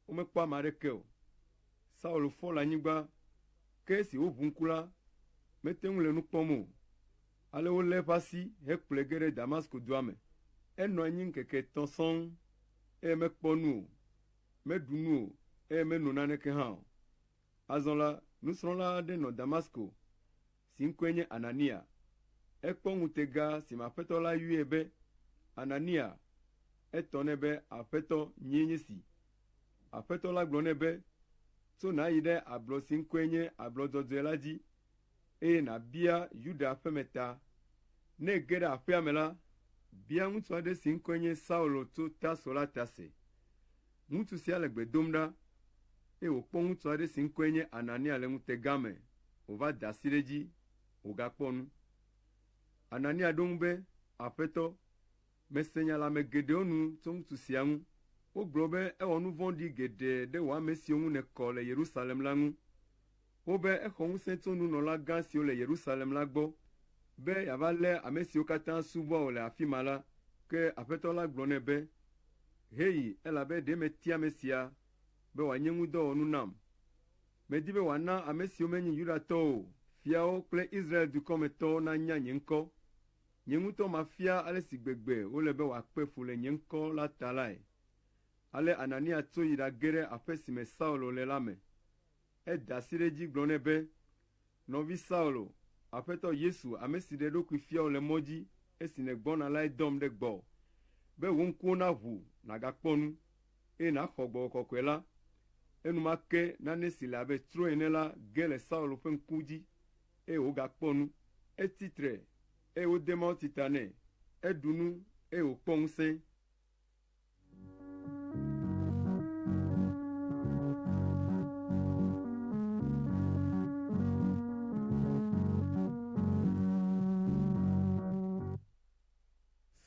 womekpɔ ame aɖeke o. Saul fɔ le anyigba, ke esi woʋu ŋku la, mete ŋu le nu kpɔm o. Ale wolé eƒe asi hekplɔe ge ɖe Damasko dua me. Enɔ anyi ŋkeke 3 sɔŋ, eye mekpɔ nu o, meɖu nu o, eye meno naneke hã o. Azɔ la, nusrɔ̃la aɖe nɔ Damasko, si ŋkɔe nye Anania. Ekpɔ ŋutega si me Aƒetɔ la yɔe be, Anania. Etɔ nɛ be, Aƒetɔ, nyee nye si. Aƒetɔ la gblɔ nɛ be, tso nàyi ɖe ablɔ si ŋkɔe nye ablɔ dzɔdzɔe la dzi, eye nàbia Yuda ƒe me ta. Ne ge ɖe aƒea me la, bia ŋutsu aɖe si ŋkɔe nye Saulo tso Tarso la ta se. Ŋutsu sia le gbe dom ɖa, eye wòkpɔ ŋutsu aɖe si ŋkɔe nye Anania le ŋutega me, wòva da asi ɖe dzi, wògakpɔ nu. Anania ɖo ŋu be, Aƒetɔ, mese nya le ame geɖewo nu tso ŋutsu sia ŋu. Wogblɔ be ewɔ nu vɔ̃ɖi geɖe ɖe wò ame siwo ŋu nèkɔ le Yerusalem la ŋu. Wobe exɔ ŋusẽ tso nunɔlagã siwo le Yerusalem la gbɔ, be yeava lé ame siwo katã subɔa wò le afi ma la. Ke Aƒetɔ la gblɔ nɛ be, heyi, elabe ɖe metia ame sia be wòanye ŋudɔwɔnu nam. Medi be wòana ame siwo menye Yudatɔwo o, fiawo kple Israel dukɔmetɔwo nanya nye ŋkɔ. Nye ŋutɔ mafia ale si gbegbe wole be wòakpe fu le nye ŋkɔ la ta lae. Ale Anania tso yi ɖage ɖe aƒe si me Saulo le la me. Eda asi ɖe dzi gblɔ nɛ be, nɔvi Saulo, Aƒetɔ Yesu ame si ɖe ɖokui fia wò le mɔ dzi esi nègbɔna lae dɔm ɖe gbɔ, be wò ŋkuwo naʋu nàgakpɔ nu, eye nàxɔ Gbɔgbɔ Kɔkɔe la. Enumake nane si le abe tro ene la ge le Saulo ƒe ŋku dzi, eye wògakpɔ nu. Etitre, eye wode mawutita nɛ. Eɖu nu, eye wòkpɔ ŋusẽ.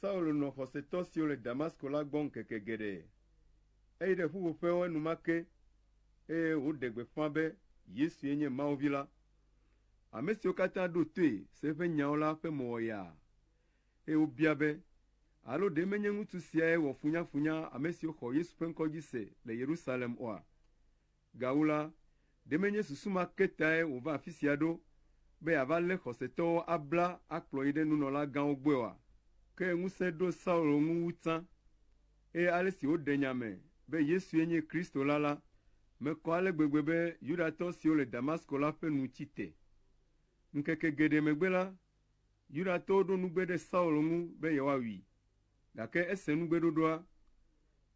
Saulo nɔ xɔsetɔ siwo le Damasko la gbɔ ŋkeke geɖe. Eyi ɖe ƒuƒoƒewo enumake, eye wòɖe gbeƒã be Yesue nye Mawu vi la. Ame siwo katã ɖo toe se eƒe nyawo la ƒe mo wɔ yaa, eye wobia be, alo ɖe menye ŋutsu siae wɔ funyafunya ame siwo xɔ Yesu ƒe ŋkɔ dzi se le Yerusalem oa? Gawu la, ɖe menye susu ma ke tae wòva afi sia ɖo, be yeava lé xɔsetɔwo abla akplɔ yi ɖe nunɔlagãwo gbɔe oa? Ke ŋusẽ ɖo Saulo ŋu wu tsã, eye ale si woɖe nya me be Yesue nye Kristo la, mekɔ ale gbegbe be Yudatɔ siwo le Damasko la ƒe nu tsi te. Ŋkeke geɖe megbe la, Yudatɔwo ɖo nugbe ɖe Saulo ŋu be yewoawui, gake ese nugbeɖoɖoa,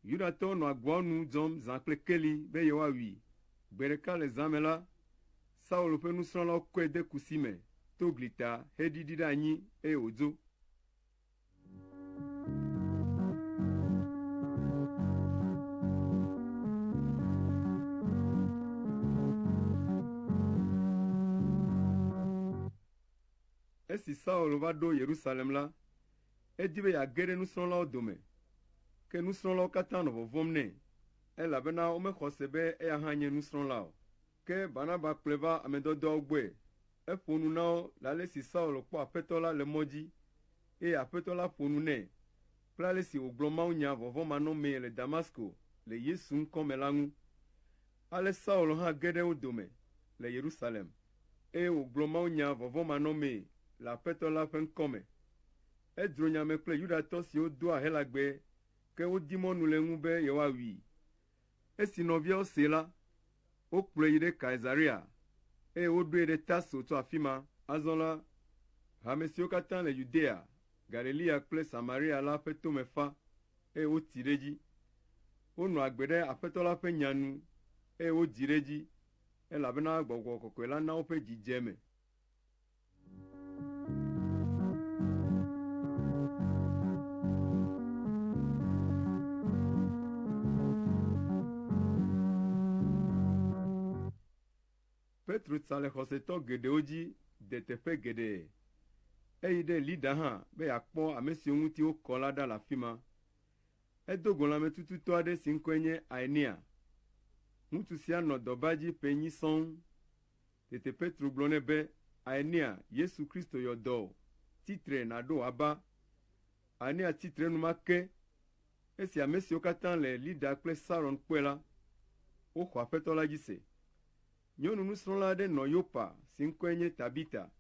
Yudatɔwo nɔ agboawo nu dzɔm zã kple keli be yewoawui. Gbe ɖeka le zã me la, Saulo ƒe nusrɔ̃lawo kɔe de kusi me to glita heɖiɖi ɖe anyi eye wòdzo. Esi Saulo va ɖo Yerusalem la, edi be yeage ɖe nusrɔ̃lawo dome, ke nusrɔ̃lawo katã nɔ vɔvɔ̃m nɛ, elabena womexɔ se be eya hã nye nusrɔ̃la o. Ke Barnaba kplɔe va ame dɔdɔawo gbɔe. Eƒo nu na wo le ale si Saulo kpɔ Aƒetɔ la le mɔ dzi, eye Aƒetɔ la ƒo nu nɛ kple ale si wògblɔ mawunya vɔvɔ̃manɔmee le Damasko le Yesu ŋkɔ me la ŋu. Ale Saulo hã ge ɖe wo dome le Yerusalem, eye wògblɔ mawunya vɔvɔ̃manɔmee le Aƒetɔ la ƒe ŋkɔ me. Edzro nya me kple Yudatɔ siwo doa helagbe, ke wodi mɔnu le ŋu be yewoawui. Esi nɔviawo see la, wokplɔe yi ɖe Kaesarea, eye woɖoe ɖe Tarso tso afi ma. Azɔ la, hame siwo katã le Yudea, Galilea kple Samaria la ƒe tome fa, eye woti ɖe edzi. Wonɔ agbe ɖe Aƒetɔ la ƒe nya nu, eye wodzi ɖe edzi, elabena Gbɔgbɔ Kɔkɔe la na woƒe dzidzeme. Petro tsa le xɔsetɔ geɖewo dzi de teƒe geɖe. Eyi ɖe Lida hã be yeakpɔ ame siwo ŋuti wokɔ la ɖa le afi ma. Edo go lãmetututɔ aɖe si ŋkɔe nye Aenea. Ŋutsu sia nɔ dɔba dzi ƒe 8 sɔŋ. Tete Petro gblɔ nɛ be, Aenea, Yesu Kristo yɔ dɔ, titre nàɖo wòaba. Aenea titre enumake. Esi ame siwo katã le Lida kple Saron kpɔe la, woxɔ Aƒetɔ la dzi se. Nyɔnu nusrɔ̃la aɖe nɔ Yopa si ŋkɔe nye Tabita.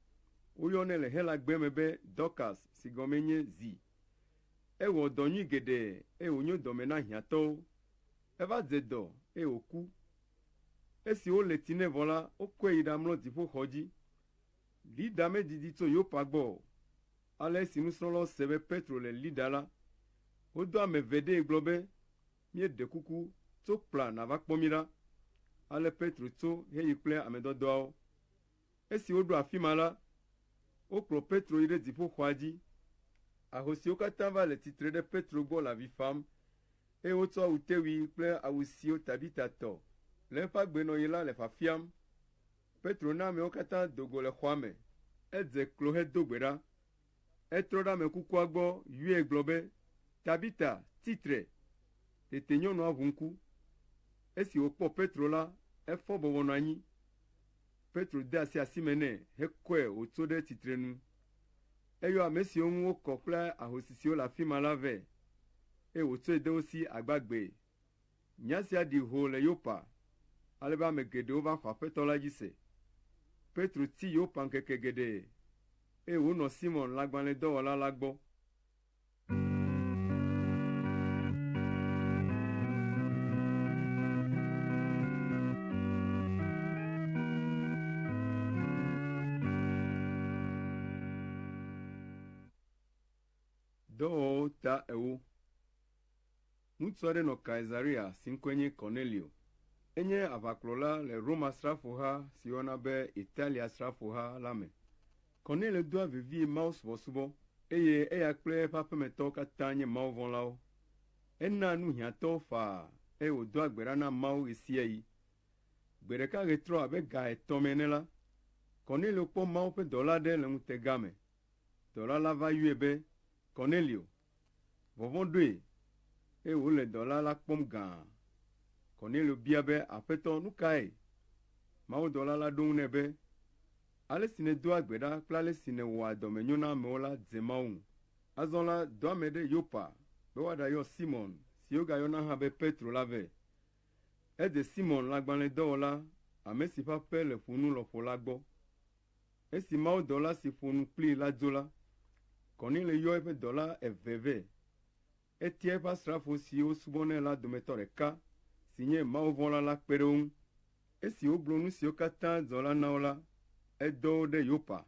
Woyɔnɛ le helagbe me be Dorcas si gɔmee nye zi. Ewɔ dɔ nyui geɖe, eye wònyo dɔme na hiãtɔwo. Eva dze dɔ, eye wòku. Esi wole ti nɛ vɔ la, wokɔe yi ɖamlɔ dziƒoxɔ dzi. Lida medidi tso Yopa gbɔ. Ale esi nusrɔ̃lawo se be Petro le Lida la, wodo ame eve ɖee gblɔ be, míeɖe kuku, tso kpla nàva kpɔ mí ɖa. Ale Petro tso heyi kple ame dɔdɔawo. Esi woɖo afi ma la, wokplɔ Petro yi ɖe dziƒoxɔa dzi. Ahosiwo katã va le tsitre ɖe Petro gbɔ le avi fam, eye wotsɔ awutewui kple awu siwo Tabita tɔ le eƒe agbenɔɣi la le fafiam. Petro na amewo katã do go le xɔa me. Edze klo hedo gbe ɖa. Etrɔ ɖe ame kukua gbɔ yɔe gblɔ be, Tabita, titre. Tete nyɔnua ʋu ŋku. Esi wòkpɔ Petro la, efɔ bɔbɔ nɔ anyi. Petro de asi asime nɛ hekɔe wòtso ɖe tsitrenu. Eyɔ ame siwo ŋu wokɔ kple ahosi siwo le afi ma la vɛ, eye wòtsɔe de wo si agbagbe. Nya sia ɖi ho le Yopa, ale be ame geɖewo va xɔ Aƒetɔ la dzi se. Petro ti Yopa ŋkeke geɖe, eye wònɔ Simon lãgbalẽdɔwɔla la gbɔ. ta ewo. Ŋutsu aɖe nɔ Kaesarea si ŋkɔe nye Cornelio. Enye avakplɔla le Roma srafoha si wɔna be Italia srafoha la me. Cornelio doa vevie Mawu subɔsubɔ eye eya kple eƒe aƒemetɔwo katã nye mawuvɔ̃lawo. Ena nu hiãtɔwo faa eye wòdoa gbe ɖa na Mawu ɣe sia ɣi. Gbe ɖeka ɣe trɔ abe ga 3 me ene la, Cornelio kpɔ Mawu ƒe dɔla aɖe le ŋutega me. Dɔla la va yɔe be Cornelio. Vɔvɔ̃ ɖoe eye wòle dɔla la kpɔm gãa. Cornelio bia be aƒetɔ nu kae? Mawudɔla la ɖo ŋu nɛ be ale si nèdoa gbe ɖa kple ale si nèwɔa dɔmenyo na amewo la dze Mawu ŋu. Azɔ la dɔ ame ɖe Yopa be woaɖayɔ Simon si wogayɔna hã be Petro la vɛ. Ede Simon lãgbalẽdɔwɔla ame si ƒe aƒe le ƒonu lɔƒo la gbɔ. Esi mawudɔla si ƒonu kplii la dzo la, Cornelio yɔ eƒe dɔla 2 vɛ. Etia eƒe asrafo siwo subɔnɛ la dometɔ ɖeka si nye mawuvɔ̃la la kpe ɖe wo ŋu. Esi wogblɔ nu siwo katã dzɔ la na wo la, edɔ wo ɖe Yopa.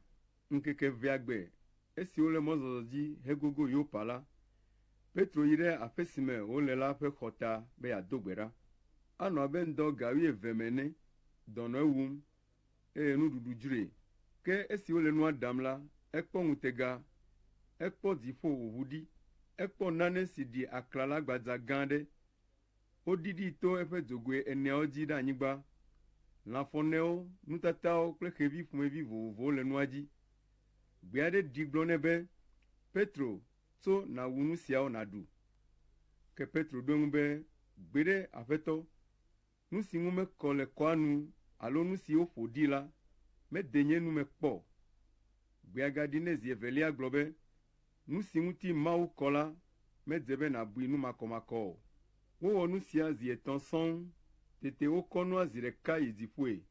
Ŋkeke 2 gbe esi wole mɔzɔzɔ dzi hegogo Yopa la, Petro yi ɖe aƒe si me wole la ƒe xɔta be yeado gbe ɖa. Anɔ abe ŋdɔ ga 12 me ne, dɔnɔ ewum eye nuɖuɖu dzroe. Ke esi wole nua ɖam la, ekpɔ ŋutega, ekpɔ dziƒo wòʋu ɖi, ekpɔ nane si ɖi aklala gbadza gã aɖe. Woɖiɖii to eƒe dzogoe 4 dzi ɖe anyigba. Lãfɔnewo, nutatawo kple xevi ƒomevi vovovowo le nua dzi. Gbe aɖe ɖi gblɔ nɛ be, Petro, tso nàwu nu siawo nàɖu. Ke Petro ɖo eŋu be, gbeɖe aƒetɔ, nu si ŋu mekɔ le kɔa nu alo nu si woƒo ɖi la, mede nye nu me kpɔ. Gbea gaɖi ne zi 2lia gblɔ be, nu si ŋuti Mawu kɔ la, medze be nàbui nu makɔmakɔ o. Wowɔ nu sia zi 3 sɔŋ, tete wokɔ nua zi ɖeka yi dziƒoe.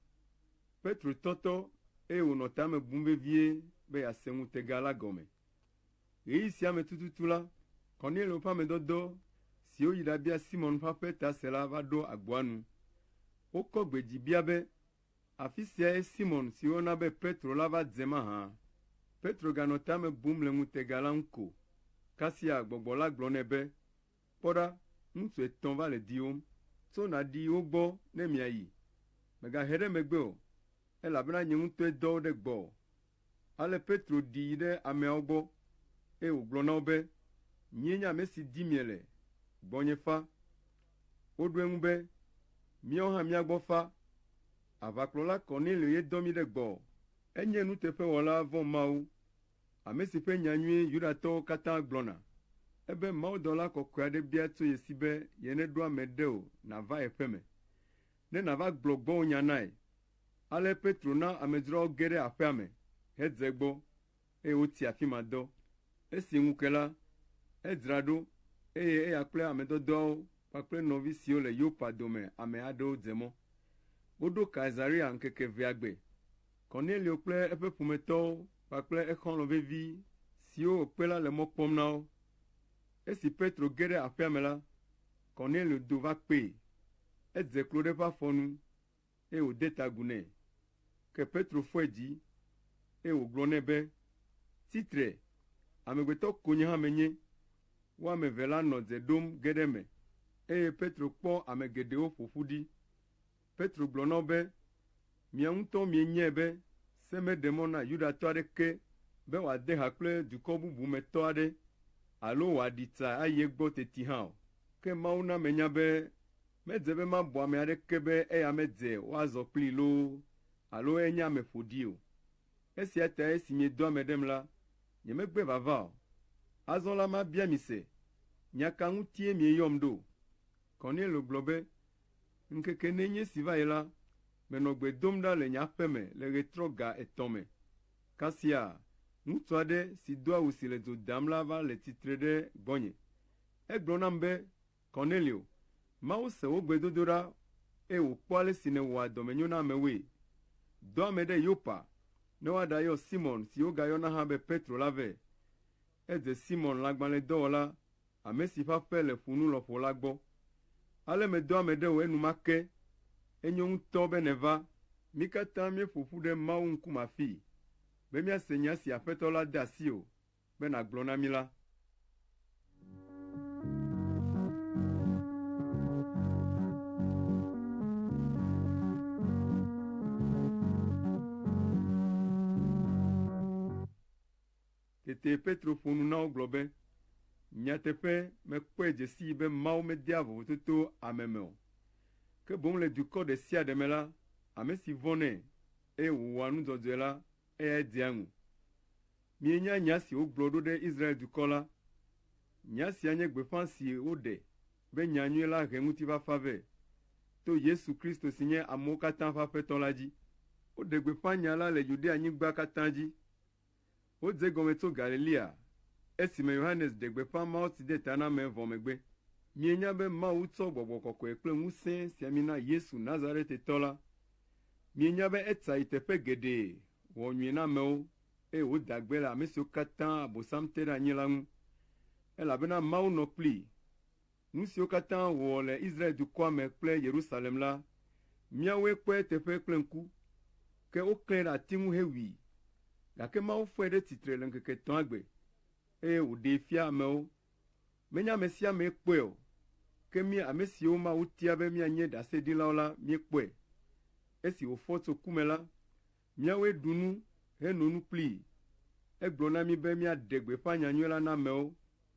Petro tɔtɔ eye wònɔ tame bum vevie be yease ŋutega la gɔme. Ɣeyiɣi sia me tututu la, Cornelio ƒe amedɔdɔ siwo yi ɖabia Simon ƒe aƒe ta se la va ɖo agboa nu. Wokɔ gbe dzi bia be, afi siae Simon si wɔna be Petro la va dze mahã. Petro ganɔ tame bum le ŋutega la ŋu ko. Kasia gbɔgbɔ la gblɔ nɛ be, kpɔ ɖa, ŋutsu 3 va le diwòm. Tso nàɖi wo gbɔ ne miayi. Mègahe ɖe megbe o, elabena nye ŋutɔe dɔ wo ɖe gbɔ. Ale Petro ɖi yi ɖe ameawo gbɔ, eye wògblɔ na wo be, nyee nye ame si di miele, gbɔnye fa. Woɖo eŋu be, míawo hã míagbɔ fa. Avakplɔla Cornelio ye dɔ mi ɖe gbɔ. Enye nuteƒewɔla vɔ Mawu, ame si ƒe nyanyui Yudatɔwo katã gblɔna. Ebe mawudɔla kɔkɔe aɖe bia tso ye si be ye neɖo ame ɖe o nàva yeƒe me, ne nàva gblɔ gbɔwò nya nae. Ale Petro na amedzroawo ge ɖe aƒea me, hedze gbɔ, eye wotsi afi ma dɔ. Esi ŋu ke la, edzra ɖo, eye eya kple amedɔdɔawo kpakple nɔvi siwo le Yopa dome ame aɖewo dze mɔ. Woɖo Kaesarea ŋkeke 2 gbe. Cornelio kple eƒe ƒometɔwo kpakple exɔlɔ̃ vevi siwo wòkpe la le mɔ kpɔm na wo. Esi Petro ge ɖe aƒea me la, Cornelio do va kpee. Edze klo ɖe eƒe afɔ nu, eye wòde ta gu nɛ. Ke Petro fɔe dzi, eye wògblɔ nɛ be, titre, amegbetɔ konye hã menye. Wo ame 2 la nɔ dze ɖom ge ɖe me, eye Petro kpɔ ame geɖewo ƒo ƒu ɖi. Petro gblɔ na wo be, miawo ŋutɔ mienyae be, se meɖe mɔ na Yudatɔ aɖeke be wòade ha kple dukɔ bubu me tɔ aɖe, alo wòaɖi tsa ayi egbɔ teti hã o. Ke Mawu na menya be, medze be mabɔ ame aɖeke be eya medze woazɔ kplii loo, alo enye ame ƒoɖi o. Esia ta esi miedo ame ɖem la, nyemegbe vava o. Azɔ la mabia mi se, nya ka ŋutie mieyɔm ɖo? Cornelio gblɔ be, ŋkeke nenye si va yi la, menɔ gbe dom ɖa le nye aƒe me le ɣetrɔ ga 3 me. Kasia, ŋutsu aɖe si do awu si le dzo dam la va le tsitre ɖe gbɔnye. Egblɔ nam be, Cornelio, Mawu se wo gbedodoɖa, eye wòkpɔ ale si nèwɔa dɔmenyo na amewoe. Dɔ ame ɖe Yopa, ne woaɖayɔ Simon si wogayɔna hã be Petro la vɛ. Edze Simon lãgbalẽdɔwɔla, ame si ƒe aƒe le ƒonu lɔƒo la gbɔ. Ale medɔ ame ɖe wò enumake. Enyo ŋutɔ be nèva, mí katã míeƒo ƒu ɖe Mawu ŋkume afii, be míase nya si Aƒetɔ la de asi o, be nàgblɔ na mí la. tete Petro ƒo nu na wo gblɔ be, nyateƒe mekpɔe dze si be Mawu medea vovototo ame me o. Ke boŋ le dukɔ ɖe sia ɖe me la, ame si vɔnɛ eye wòwɔa nu dzɔdzɔe la, eyae dzea ŋu. Mienya nya si wogblɔ ɖo ɖe Israel dukɔ la. Nya sia nye gbeƒã si woɖe be nyanyuie la he ŋutifafa vɛ to Yesu Kristo si nye amewo katã ƒe aƒetɔ la dzi. Woɖe gbeƒã nya la le Yudeanyigba katã dzi. Wodze gɔme tso Galilea esime Yohanes ɖe gbeƒã mawutsideta na ame vɔ megbe. Mienya be Mawu tsɔ gbɔgbɔ kɔkɔe kple ŋusẽ sia mi na Yesu Nazaretitɔ la. Mienya be etsa yi teƒe geɖe wɔ nyui na amewo eye woda gbe le ame siwo katã Abosam te ɖe anyi la ŋu. Elabena Mawu nɔ kplii. Nu siwo katã wɔ le Israel dukɔa me kple Yerusalem la, míawoe kpɔe teƒe kple ŋku, ke woklãe ɖe ati ŋu hewui. Gake Mawu fɔe ɖe tsitre le ŋkeke 3 gbe, eye wòɖee fia amewo. Menye ame sia ame kpɔe o, ke mí ame siwo Mawu tia be míanye ɖaseɖilawo la, míekpɔe. Esi wòfɔ tso ku me la, míawoe ɖu nu heno nu kplii. Egblɔ na mí be míaɖe gbeƒã nyanyuie la na amewo,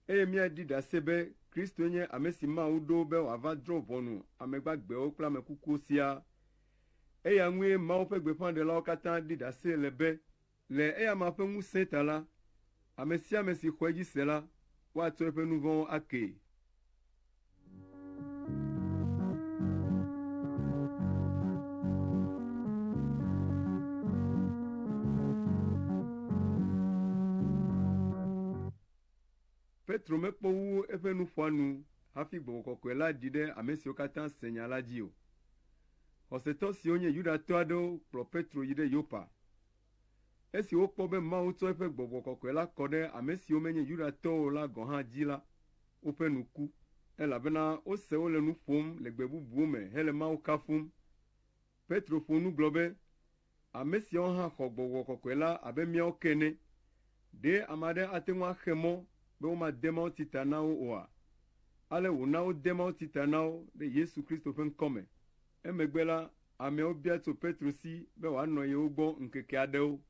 eye míaɖi ɖase be Kristo nye ame si Mawu ɖo be wòava drɔ̃ ʋɔnu ame gbagbewo kple ame kukuwo siaa. Eya ŋue Mawu ƒe gbeƒãɖelawo katã ɖi ɖase le be, le eya ma ƒe ŋusẽ ta la, ame sia ame si xɔe dzi se la, woatsɔ eƒe nu vɔ̃wo akee. Petro mekpɔ wu eƒe nuƒoanu hafi Gbɔgbɔ Kɔkɔe la ɖi ɖe ame siwo katã se nya la dzi o. Xɔsetɔ siwo nye Yudatɔ aɖewo kplɔ Petro yi ɖe Yopa. Esi wokpɔ be Mawu tsɔ eƒe Gbɔgbɔ Kɔkɔe la kɔ ɖe ame siwo menye Yudatɔwo la gɔ̃ hã dzi la, woƒe nu ku, elabena wose wole nu ƒom le gbe bubuwo me hele Mawu kafum. Petro ƒo nu gblɔ be, ame siawo hã xɔ Gbɔgbɔ Kɔkɔe la abe míawo ke ene. Ɖe ame aɖe ate ŋu axe mɔ be womade mawutsi ta na wo oa? Ale wòna wode mawutsi ta na wo ɖe Yesu Kristo ƒe ŋkɔ me. Emegbe la, ameawo bia tso Petro si be wòanɔ yewo gbɔ ŋkeke aɖewo.